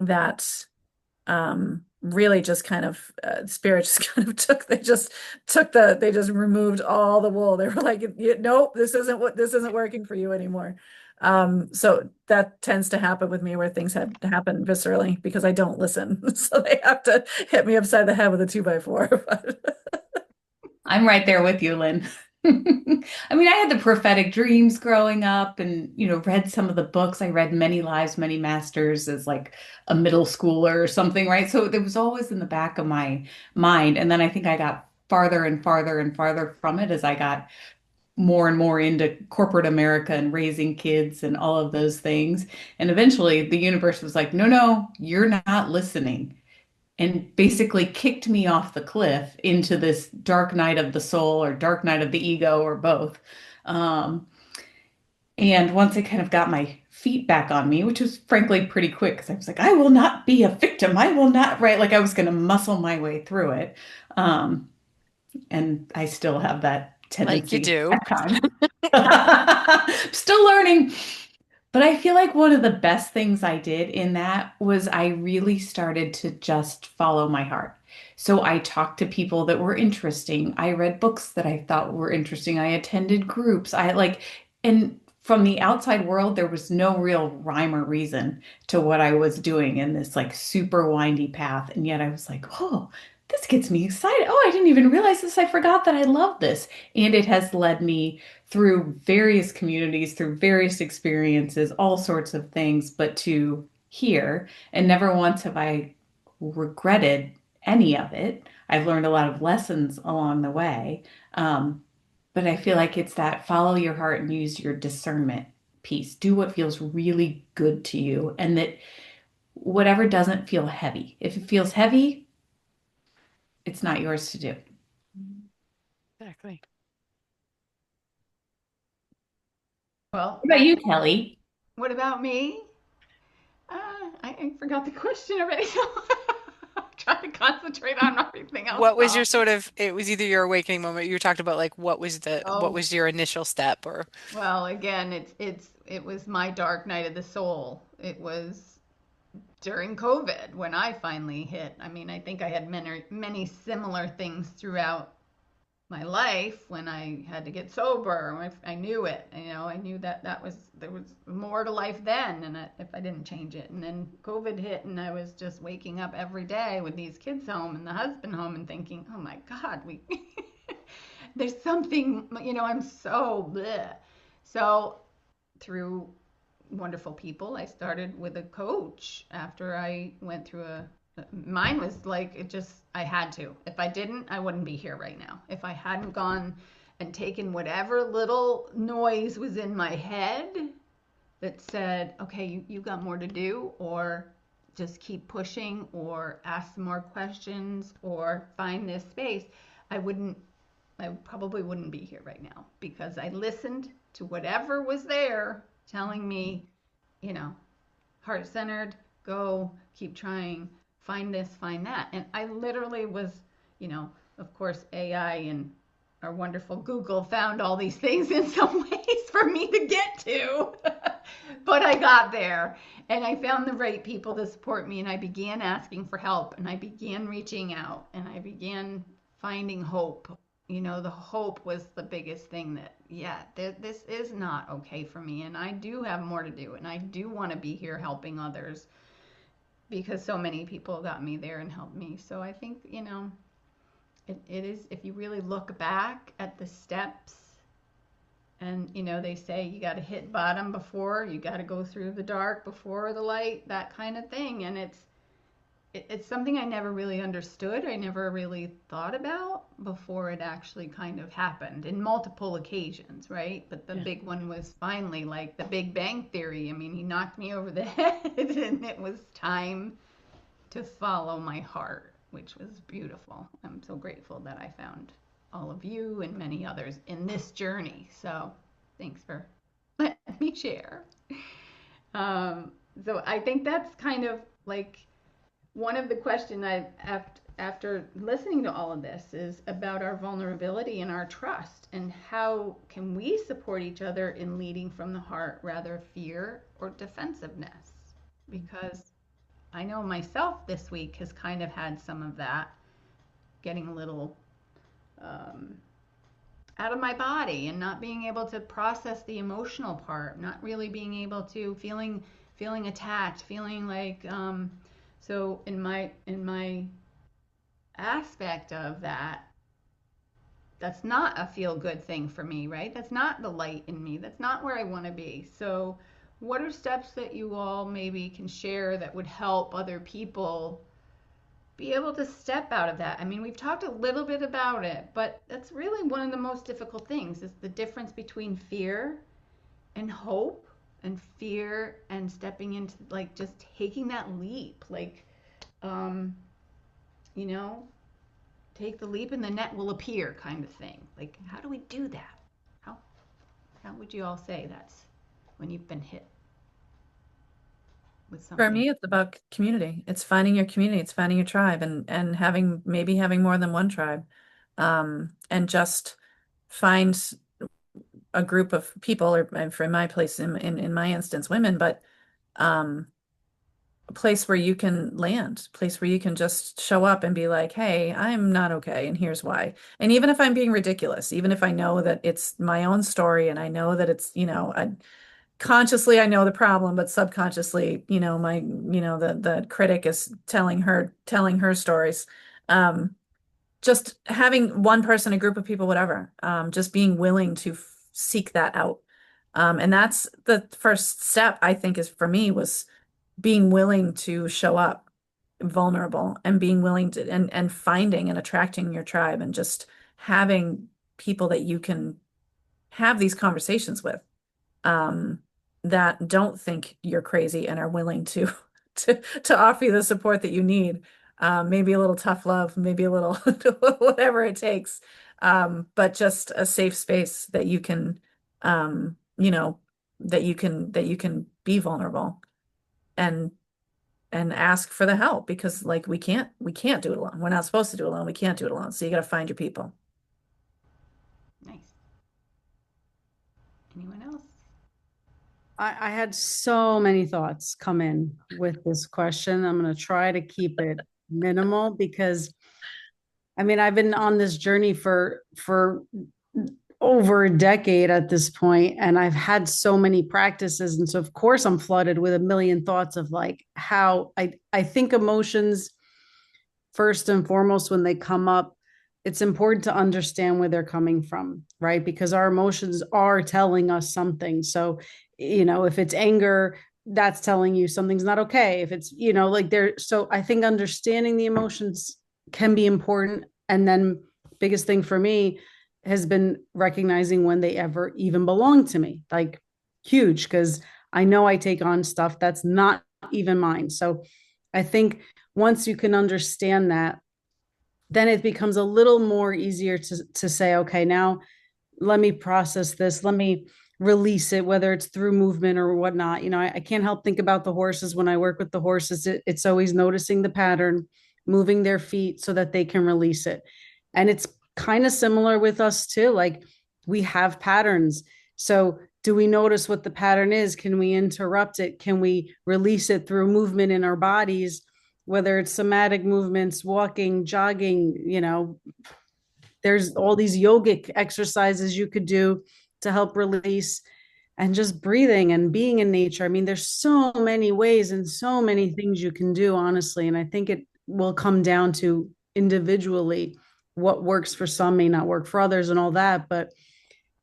that really just kind of spirit just kind of they just removed all the wool. They were like, nope, this isn't working for you anymore. So that tends to happen with me where things have to happen viscerally because I don't listen. So they have to hit me upside the head with a 2x4.
I'm right there with you, Lynn. I mean, I had the prophetic dreams growing up and, read some of the books. I read Many Lives, Many Masters as like a middle schooler or something, right? So it was always in the back of my mind. And then I think I got farther and farther and farther from it as I got more and more into corporate America and raising kids and all of those things. And eventually the universe was like, no, no, you're not listening, and basically kicked me off the cliff into this dark night of the soul or dark night of the ego or both. Um, and once I kind of got my feet back on me, which was frankly pretty quick because I was like, I will not be a victim. I will not, right? Like I was going to muscle my way through it. Um, and I still have that
Like you
tendency
do.
at times. Still learning. But I feel like one of the best things I did in that was I really started to just follow my heart. So I talked to people that were interesting. I read books that I thought were interesting. I attended groups. And from the outside world, there was no real rhyme or reason to what I was doing in this like super windy path. And yet I was like, oh, this gets me excited. Oh, I didn't even realize this. I forgot that I love this. And it has led me through various communities, through various experiences, all sorts of things, but to here. And never once have I regretted any of it. I've learned a lot of lessons along the way. Um, but I feel like it's that follow your heart and use your discernment piece. Do what feels really good to you, and that whatever doesn't feel heavy. If it feels heavy, it's not yours to do.
Exactly.
Well,
What about you, Kelly?
what about me? I forgot the question already. I'm trying to concentrate on everything else.
What was your sort of, it was either your awakening moment, you talked about like what
Oh,
was your initial step or
well, again, it was my dark night of the soul. It was during COVID when I finally hit. I mean, I think I had many similar things throughout my life when I had to get sober. I knew it, I knew that there was more to life then, and if I didn't change it. And then COVID hit, and I was just waking up every day with these kids home and the husband home, and thinking, oh my God, we there's something, I'm so bleh. So through wonderful people, I started with a coach after I went through mine was like, I had to. If I didn't, I wouldn't be here right now. If I hadn't gone and taken whatever little noise was in my head that said, okay, you got more to do, or just keep pushing, or ask some more questions, or find this space, I probably wouldn't be here right now, because I listened to whatever was there telling me, you know, heart centered, go, keep trying, find this, find that. And I literally was, of course, AI and our wonderful Google found all these things in some ways for me to get to. But I got there, and I found the right people to support me, and I began asking for help, and I began reaching out, and I began finding hope. The hope was the biggest thing that, yeah, this is not okay for me, and I do have more to do, and I do want to be here helping others, because so many people got me there and helped me. So I think, it is, if you really look back at the steps, and they say you got to hit bottom before, you got to go through the dark before the light, that kind of thing. And it's something I never really understood. I never really thought about before it actually kind of happened in multiple occasions, right? But the big one was finally like the Big Bang Theory. I mean, he knocked me over the head, and it was time to follow my heart, which was beautiful. I'm so grateful that I found all of you and many others in this journey. So thanks for letting me share. So I think that's kind of like one of the questions I after listening to all of this is about our vulnerability and our trust, and how can we support each other in leading from the heart rather fear or defensiveness? Because I know myself this week has kind of had some of that, getting a little out of my body and not being able to process the emotional part, not really being able to feeling attacked, feeling like so in my aspect of that, that's not a feel good thing for me, right? That's not the light in me. That's not where I want to be. So what are steps that you all maybe can share that would help other people be able to step out of that? I mean, we've talked a little bit about it, but that's really one of the most difficult things, is the difference between fear and hope, and fear and stepping into, like, just taking that leap, like, you know, take the leap and the net will appear kind of thing. Like, how do we do that? How would you all say that's when you've been hit with
For
something?
me, it's about community. It's finding your community. It's finding your tribe, and having more than one tribe, and just find a group of people, or for my place, in my instance, women, but um, a place where you can land, a place where you can just show up and be like, hey, I'm not okay, and here's why. And even if I'm being ridiculous, even if I know that it's my own story, and I know that it's, consciously I know the problem, but subconsciously, the critic is telling her stories. Just having one person, a group of people, whatever, just being willing to seek that out. And that's the first step, I think, is for me, was being willing to show up vulnerable, and being willing to, and finding and attracting your tribe, and just having people that you can have these conversations with, um, that don't think you're crazy and are willing to to offer you the support that you need. Maybe a little tough love, maybe a little whatever it takes. But just a safe space that you can, that you can be vulnerable, and ask for the help, because like we can't do it alone. We're not supposed to do it alone. We can't do it alone. So you got to find your people.
Nice. Anyone else?
I had so many thoughts come in with this question. I'm going to try to keep it minimal, because I mean, I've been on this journey for over a decade at this point, and I've had so many practices, and so of course I'm flooded with a million thoughts of like how I think emotions first and foremost when they come up, it's important to understand where they're coming from, right? Because our emotions are telling us something. So, if it's anger, that's telling you something's not okay. If it's, like there, so I think understanding the emotions can be important. And then, biggest thing for me has been recognizing when they ever even belong to me, like huge, because I know I take on stuff that's not even mine. So, I think once you can understand that, then it becomes a little more easier to say, okay, now let me process this, let me release it, whether it's through movement or whatnot. I can't help think about the horses when I work with the horses. It's always noticing the pattern, moving their feet so that they can release it. And it's kind of similar with us too. Like we have patterns. So do we notice what the pattern is? Can we interrupt it? Can we release it through movement in our bodies, whether it's somatic movements, walking, jogging, there's all these yogic exercises you could do to help release, and just breathing and being in nature. I mean, there's so many ways and so many things you can do, honestly. And I think it will come down to individually what works for some may not work for others and all that.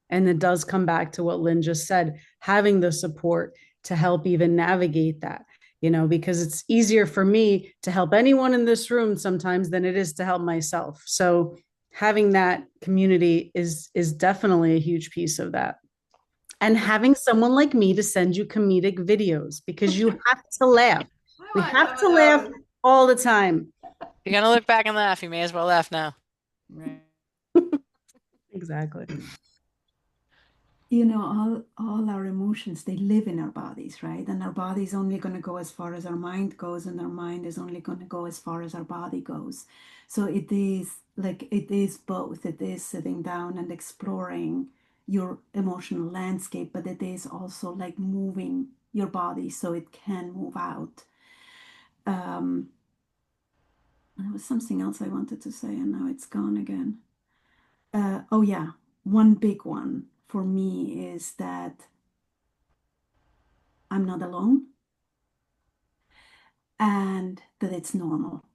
And it does come back to what Lynn just said, having the support to help even navigate that, because it's easier for me to help anyone in this room sometimes than it is to help myself. So having that community is definitely a huge piece of that. And having someone like me to send you comedic videos because you have to laugh.
I
We
want
have
some
to
of
laugh
those.
all the time.
If you're gonna look back and laugh, you may as well laugh now. Right.
Exactly.
All our emotions, they live in our bodies, right? And our body is only going to go as far as our mind goes, and our mind is only going to go as far as our body goes. So it is both. It is sitting down and exploring your emotional landscape, but it is also like moving your body so it can move out. um there was something else I wanted to say and now it's gone again. Oh yeah, one big one for me is that I'm not alone and that it's normal,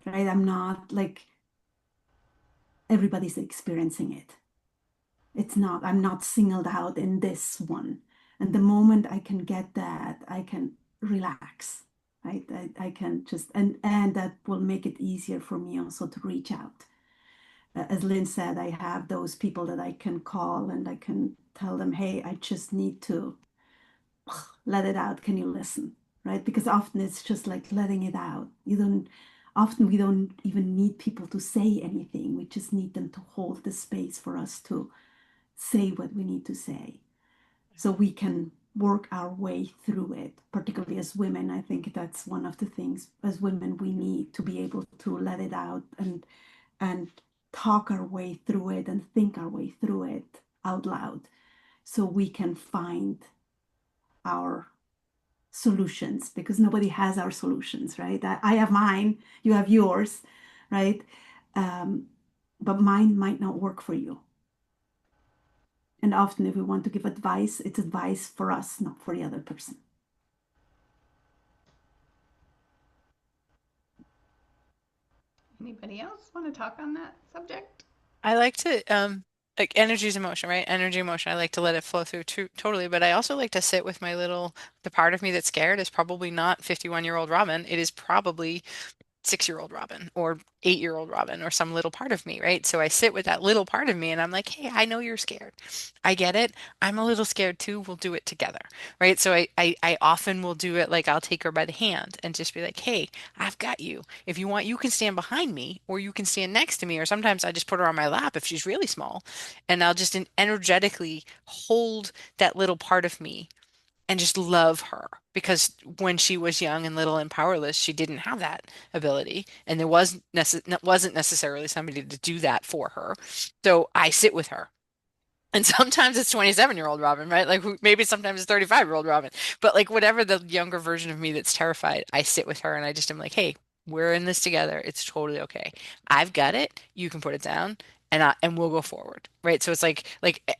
right? I'm not like everybody's experiencing it. It's not, I'm not singled out in this one. And the moment I can get that, I can relax, right? I can just, and that will make it easier for me also to reach out. As Lynn said, I have those people that I can call and I can tell them, hey, I just need to let it out. Can you listen? Right? Because often it's just like letting it out. Often we don't even need people to say anything. We just need them to hold the space for us to say what we need to say. So we can work our way through it, particularly as women. I think that's one of the things as women we need to be able to let it out and talk our way through it and think our way through it out loud so we can find our solutions because nobody has our solutions, right? I have mine, you have yours, right? Um, but mine might not work for you. And often, if we want to give advice, it's advice for us, not for the other person.
Anybody else want to talk on that subject?
I like to like energy is emotion, right? Energy, emotion. I like to let it flow through totally, but I also like to sit with my little the part of me that's scared is probably not 51-year-old Robin. It is probably 6-year-old Robin or 8-year-old Robin or some little part of me, right? So I sit with that little part of me and I'm like, hey, I know you're scared. I get it. I'm a little scared too. We'll do it together, right? So I often will do it like I'll take her by the hand and just be like, hey, I've got you. If you want, you can stand behind me or you can stand next to me. Or sometimes I just put her on my lap if she's really small and I'll just energetically hold that little part of me and just love her because when she was young and little and powerless, she didn't have that ability, and there wasn't necessarily somebody to do that for her. So I sit with her. And sometimes it's 27-year-old Robin, right? Like maybe sometimes it's 35-year-old Robin. But like whatever the younger version of me that's terrified, I sit with her and I just am like, hey, We're in this together. It's totally okay. I've got it. You can put it down and we'll go forward. Right? So it's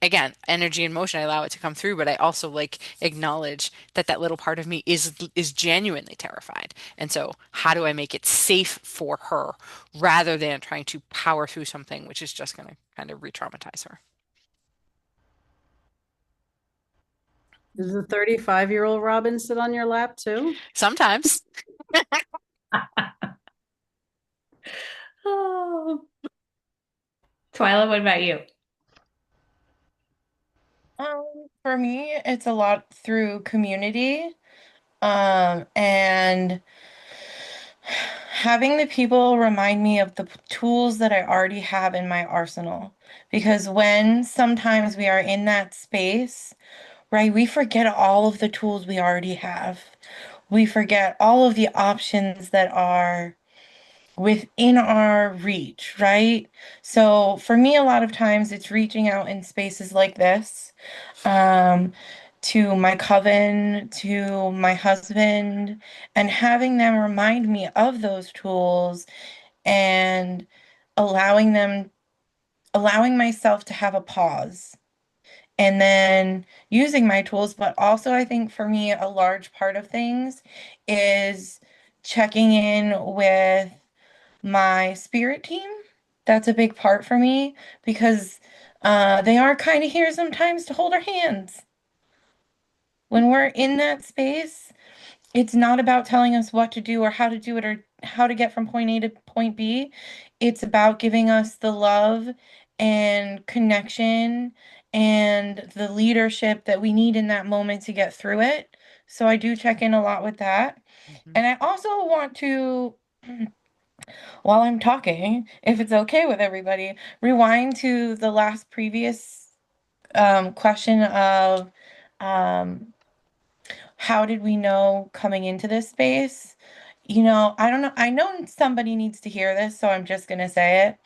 again, energy and motion, I allow it to come through, but I also like acknowledge that that little part of me is genuinely terrified. And so how do I make it safe for her rather than trying to power through something which is just going to kind of re-traumatize her?
Does the 35-year-old Robin sit on your lap too?
Sometimes.
Oh, Twyla, what about you?
For me, it's a lot through community, and having the people remind me of the tools that I already have in my arsenal. Because when sometimes we are in that space, right, we forget all of the tools we already have. We forget all of the options that are within our reach, right? So for me, a lot of times it's reaching out in spaces like this, um, to my coven, to my husband, and having them remind me of those tools and allowing them, allowing myself to have a pause and then using my tools. But also, I think for me, a large part of things is checking in with my spirit team. That's a big part for me because they are kind of here sometimes to hold our hands. When we're in that space, it's not about telling us what to do or how to do it or how to get from point A to point B. It's about giving us the love and connection and the leadership that we need in that moment to get through it. So I do check in a lot with that.
Mhm.
And I also want to, while I'm talking, if it's okay with everybody, rewind to the last previous question of um, how did we know coming into this space? You know, I don't know. I know somebody needs to hear this, so I'm just gonna say it.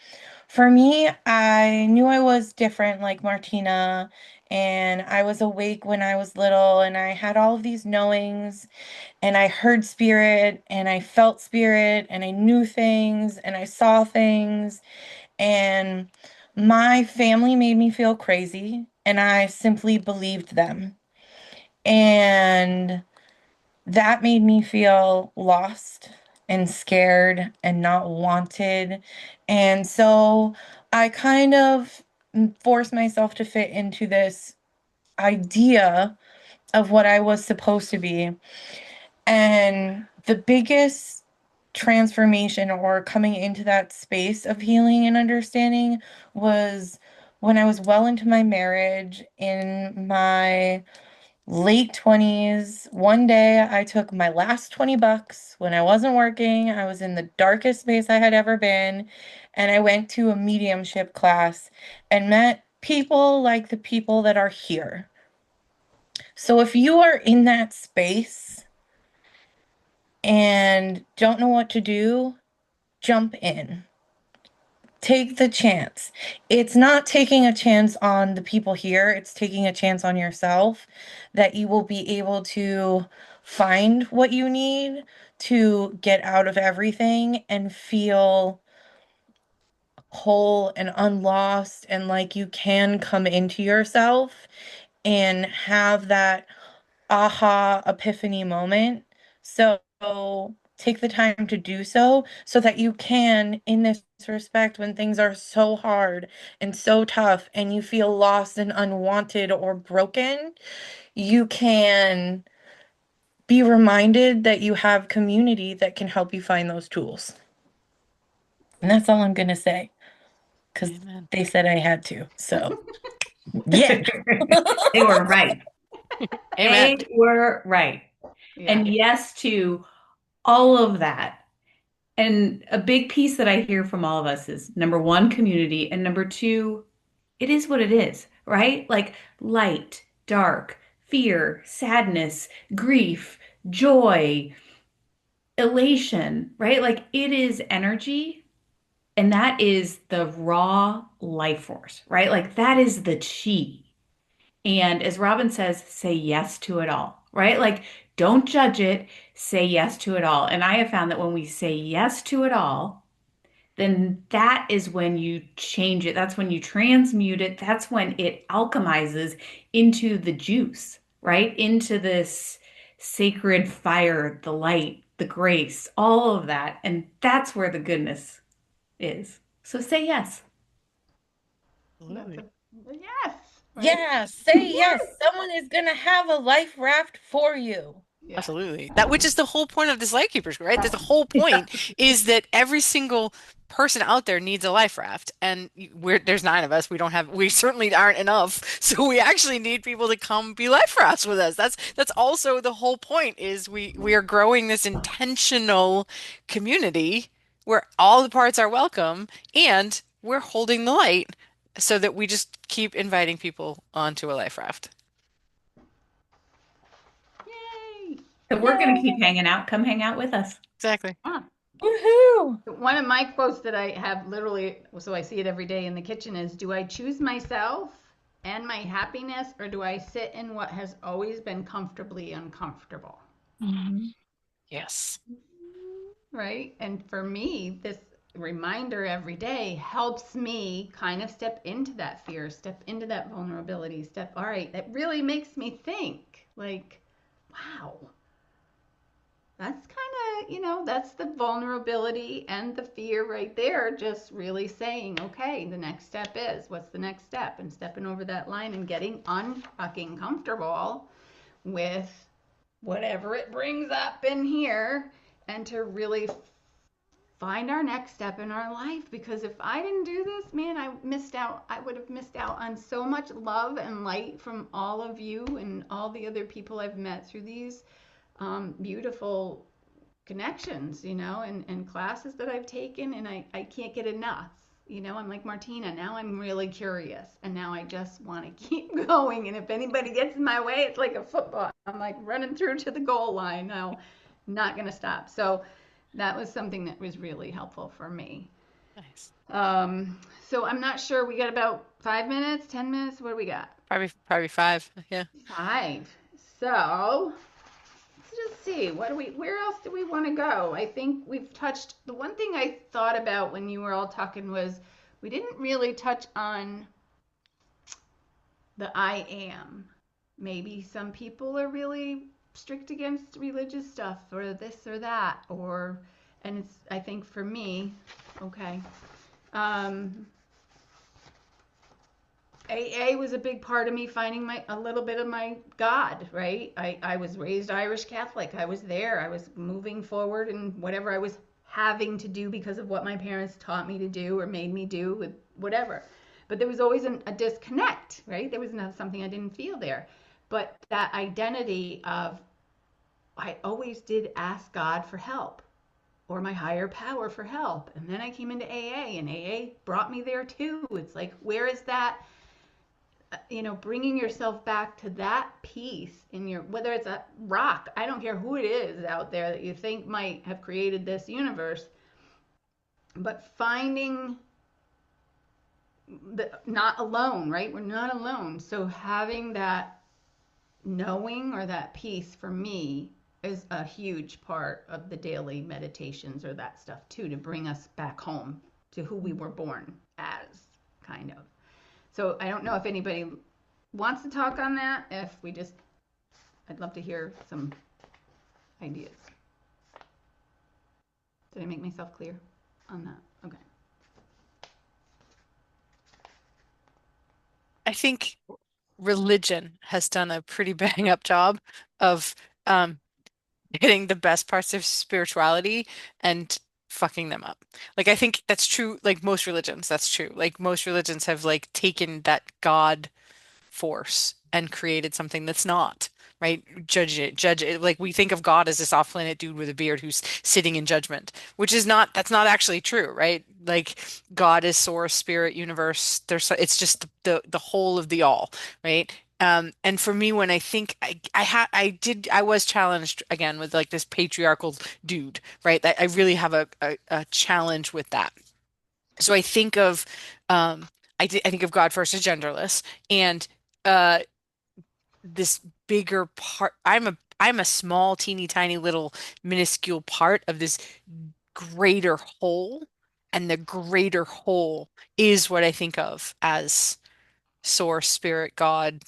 For me, I knew I was different, like Martina, and I was awake when I was little, and I had all of these knowings, and I heard spirit, and I felt spirit, and I knew things, and I saw things, and my family made me feel crazy, and I simply believed them. And that made me feel lost and scared and not wanted. And so I kind of forced myself to fit into this idea of what I was supposed to be. And the biggest transformation or coming into that space of healing and understanding was when I was well into my marriage in my late 20s. One day I took my last 20 bucks when I wasn't working. I was in the darkest space I had ever been. And I went to a mediumship class and met people like the people that are here. So if you are in that space and don't know what to do, jump in. Take the chance. It's not taking a chance on the people here, it's taking a chance on yourself that you will be able to find what you need to get out of everything and feel whole and unlost and like you can come into yourself and have that aha epiphany moment. So take the time to do so so that you can, in this respect, when things are so hard and so tough and you feel lost and unwanted or broken, you can be reminded that you have community that can help you find those tools. And that's all I'm going to say because
Amen.
they said I had to. So, yeah.
They were right.
Amen.
They were right.
Yeah.
And yes to all of that. And a big piece that I hear from all of us is number one, community, and number two, it is what it is, right? Like light, dark, fear, sadness, grief, joy, elation, right? Like it is energy, and that is the raw life force, right? Like that is the chi. And as Robin says, say yes to it all, right? Like Don't judge it, say yes to it all. And I have found that when we say yes to it all, then that is when you change it. That's when you transmute it. That's when it alchemizes into the juice, right? Into this sacred fire, the light, the grace, all of that. And that's where the goodness is. So say yes.
That's a
Absolutely.
yes, right?
Yeah, say yes.
Yes.
Someone is gonna have a life raft for you.
Yes.
Absolutely. That which is the whole point of this Lightkeepers, right? That the whole
Yeah.
point is that every single person out there needs a life raft, and there's nine of us. We certainly aren't enough, so we actually need people to come be life rafts with us. That's also the whole point. Is we are growing this intentional community where all the parts are welcome, and we're holding the light, so that we just keep inviting people onto a life raft.
Yay.
So we're going to keep
Yay!
hanging out. Come hang out with us.
Exactly.
Ah.
Woohoo!
One of my quotes that I have literally, so I see it every day in the kitchen is, do I choose myself and my happiness, or do I sit in what has always been comfortably uncomfortable?
Mhm.
Yes.
Right? And for me, this reminder every day helps me kind of step into that fear, step into that vulnerability, all right, that really makes me think like, wow, that's kind of, that's the vulnerability and the fear right there, just really saying, okay, the next step is, what's the next step? And stepping over that line and getting unfucking comfortable with whatever it brings up in here, and to really find our next step in our life. Because if I didn't do this, man, I would have missed out on so much love and light from all of you and all the other people I've met through these beautiful connections, and classes that I've taken, and I can't get enough. I'm like Martina, now I'm really curious, and now I just want to keep going. And if anybody gets in my way, it's like a football. I'm like running through to the goal line now, not going to stop. So that was something that was really helpful for me.
Nice.
So I'm not sure. We got about 5 minutes, 10 minutes. What do we got?
Probably five. Yeah.
Five. So let's just see. Where else do we want to go? I think we've touched, the one thing I thought about when you were all talking was we didn't really touch on the I am. Maybe some people are really strict against religious stuff or this or that, and it's, I think for me, okay. Um, AA was a big part of me finding a little bit of my God, right? I was raised Irish Catholic. I was there. I was moving forward in whatever I was having to do because of what my parents taught me to do or made me do with whatever. But there was always a disconnect, right? There was not something I didn't feel there. But that identity of, I always did ask God for help or my higher power for help. And then I came into AA, and AA brought me there too. It's like, where is that? Bringing yourself back to that peace in your, whether it's a rock, I don't care who it is out there that you think might have created this universe, but finding the not alone, right? We're not alone. So having that knowing or that peace for me is a huge part of the daily meditations or that stuff too, to bring us back home to who we were born as, kind of. So I don't know if anybody wants to talk on that. If we just, I'd love to hear some ideas. Did I make myself clear on that? Okay.
I think religion has done a pretty bang up job of um, hitting the best parts of spirituality and fucking them up. Like I think that's true. Like most religions, that's true. Like most religions have like taken that God force and created something that's not, right? Judge it. Like we think of God as this off-planet dude with a beard who's sitting in judgment, which is not, that's not actually true, right? Like God is source, spirit, universe. It's just the whole of the all, right? And for me, when I think I was challenged again with like this patriarchal dude, right? I really have a challenge with that. So I think of, um, I think of God first as genderless, and uh, this bigger part. I'm a small, teeny tiny little minuscule part of this greater whole, and the greater whole is what I think of as source, spirit, God,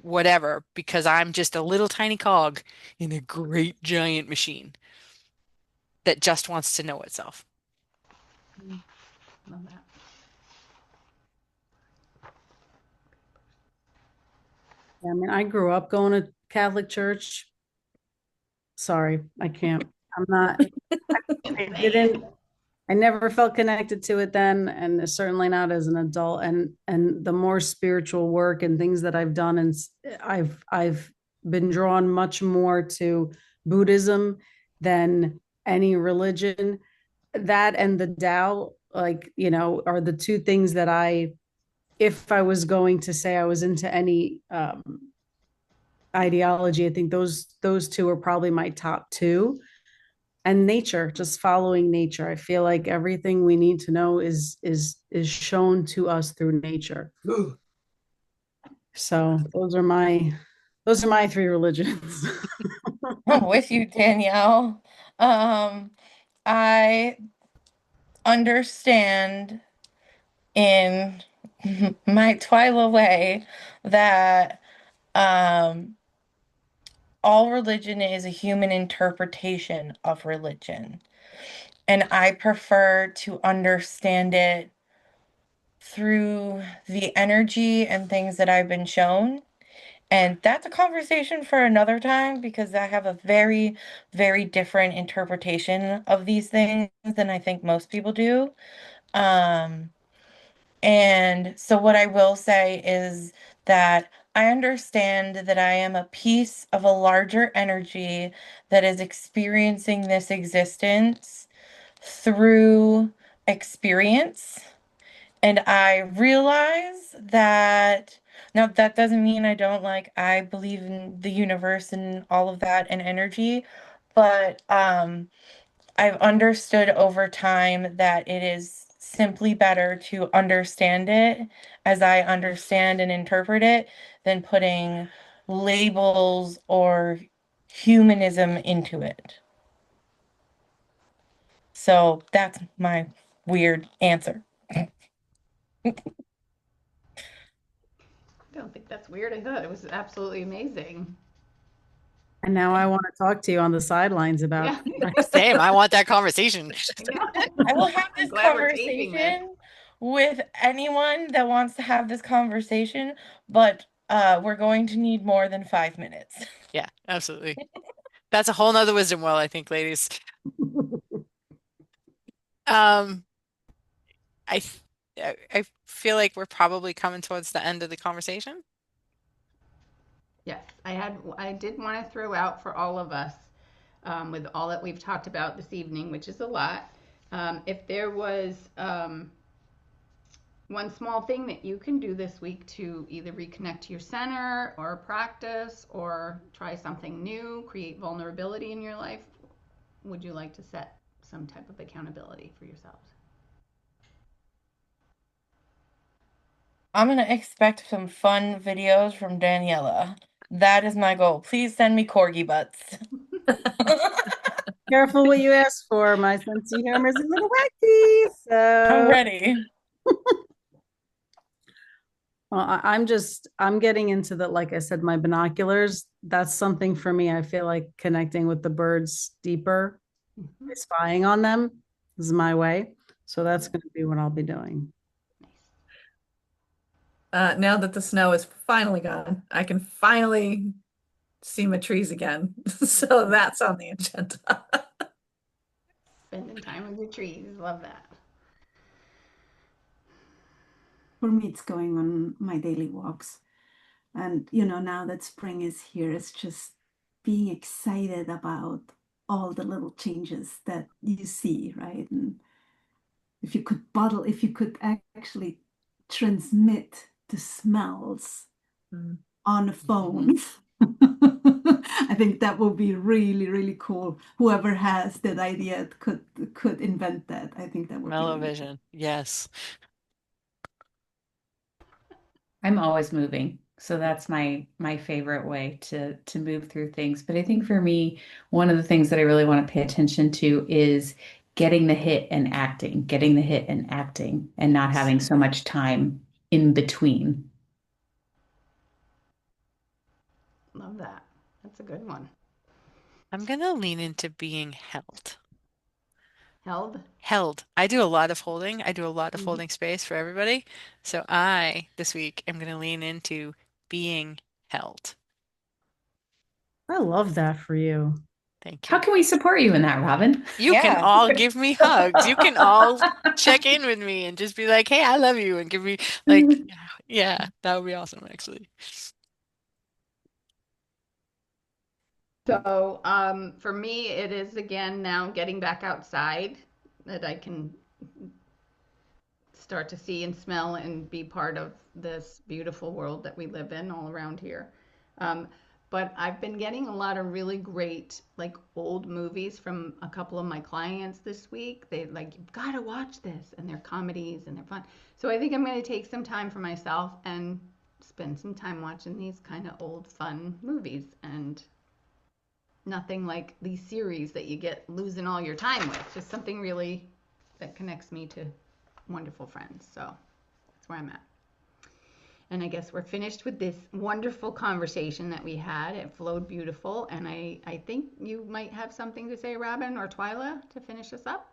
whatever, because I'm just a little tiny cog in a great giant machine that just wants to know itself.
Love that.
Yeah, I mean, I grew up going to Catholic church. Sorry, I can't. I'm not, I
Say it.
didn't, I never felt connected to it then, and certainly not as an adult. And the more spiritual work and things that I've done, and I've been drawn much more to Buddhism than any religion. That and the Tao, like, are the two things that if I was going to say I was into any ideology, I think those two are probably my top two. And nature, just following nature. I feel like everything we need to know is shown to us through nature. So those are my three religions.
I'm with you, Danielle. I understand in my Twyla way that um, all religion is a human interpretation of religion. And I prefer to understand it through the energy and things that I've been shown. And that's a conversation for another time because I have a very, very different interpretation of these things than I think most people do. Um, and so what I will say is that I understand that I am a piece of a larger energy that is experiencing this existence through experience. And I realize that now that doesn't mean I believe in the universe and all of that and energy, but I've understood over time that it is simply better to understand it as I understand and interpret it than putting labels or humanism into it. So that's my weird answer.
I don't think that's weird. I thought it was absolutely amazing.
And now I want to talk to you on the sidelines about
Yeah,
Same, I want that conversation.
I know.
I will have
I'm
this
glad we're taping this.
conversation with anyone that wants to have this conversation, but we're going to need more than 5 minutes.
Yeah, absolutely. That's a whole nother wisdom well, I think, ladies. Um, I feel like we're probably coming towards the end of the conversation.
Yes, I did want to throw out for all of us, with all that we've talked about this evening, which is a lot. If there was one small thing that you can do this week to either reconnect to your center or practice or try something new, create vulnerability in your life, would you like to set some type of accountability for yourselves?
I'm gonna expect some fun videos from Daniela. That is my goal. Please send me corgi butts.
careful what you ask for. My sense of humor is a little wacky.
I'm
So
ready.
well, I'm getting into the, like I said, my binoculars. That's something for me. I feel like connecting with the birds deeper,
Mhm.
spying on them is my way. So that's going to be what I'll be doing.
Nice.
Now that the snow is finally gone, I can finally see my trees again. So that's on the agenda.
Spending time with your trees. Love that.
For me, it's going on my daily walks. And, now that spring is here, it's just being excited about all the little changes that you see, right? And if you could actually transmit the smells
Mm.
on a phone, I think that would be really, really cool. Whoever has that idea could invent that. I think that would be really cool.
Mellow-vision. Yes.
I'm always moving. So that's my favorite way to move through things. But I think for me, one of the things that I really want to pay attention to is getting the hit and acting, and not
Yes.
having so much time in between.
Love that. That's a good one.
I'm gonna lean into being held.
Held.
Held. I do a lot of holding. I do a lot of
Mhm.
holding space for everybody. So I, this week, am gonna lean into being held.
I love that for you.
Thank
How
you.
can we support you in that, Robin?
You can
Yeah.
all give me hugs. You can all check in with me and just be like, "Hey, I love you," and give me like, yeah, that would be awesome, actually.
So, for me, it is again now getting back outside that I can start to see and smell and be part of this beautiful world that we live in all around here. Um, but I've been getting a lot of really great, like old movies from a couple of my clients this week. They like, you've got to watch this, and they're comedies and they're fun. So I think I'm going to take some time for myself and spend some time watching these kind of old, fun movies. And nothing like these series that you get losing all your time with. Just something really that connects me to wonderful friends. So that's where I'm at. And I guess we're finished with this wonderful conversation that we had. It flowed beautiful. And I think you might have something to say, Robin or Twyla, to finish us up.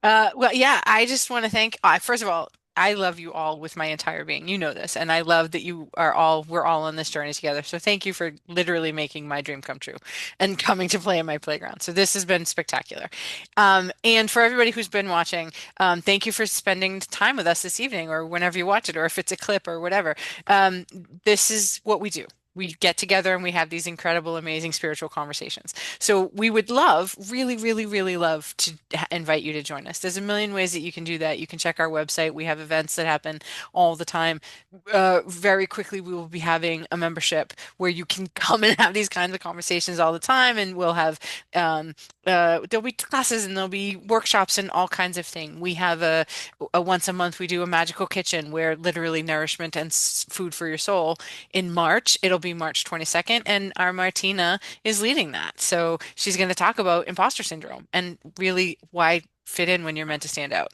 Well, yeah, I just want to thank, first of all, I love you all with my entire being. You know this, and I love that we're all on this journey together. So thank you for literally making my dream come true and coming to play in my playground. So this has been spectacular. And for everybody who's been watching, thank you for spending time with us this evening or whenever you watch it, or if it's a clip or whatever. Um, this is what we do. We get together and we have these incredible, amazing spiritual conversations. So we would love, really, really, really love to invite you to join us. There's a million ways that you can do that. You can check our website. We have events that happen all the time. Very quickly, we will be having a membership where you can come and have these kinds of conversations all the time. And we'll have, there'll be classes and there'll be workshops and all kinds of things. We have a once a month, we do a magical kitchen where literally nourishment and food for your soul. In March, it'll be March 22nd, and our Martina is leading that. So she's going to talk about imposter syndrome and really why fit in when you're meant to stand out.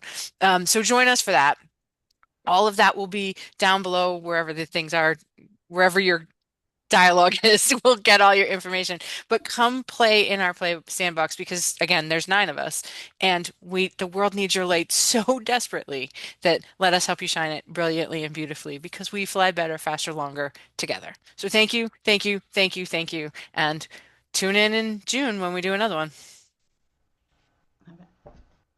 So join us for that. All of that will be down below wherever the things are, wherever your dialogue is. We'll get all your information. But come play in our play sandbox because again, there's 9 of us, and the world needs your light so desperately that let us help you shine it brilliantly and beautifully because we fly better, faster, longer together. So thank you, thank you, thank you, thank you, and tune in June when we do another one.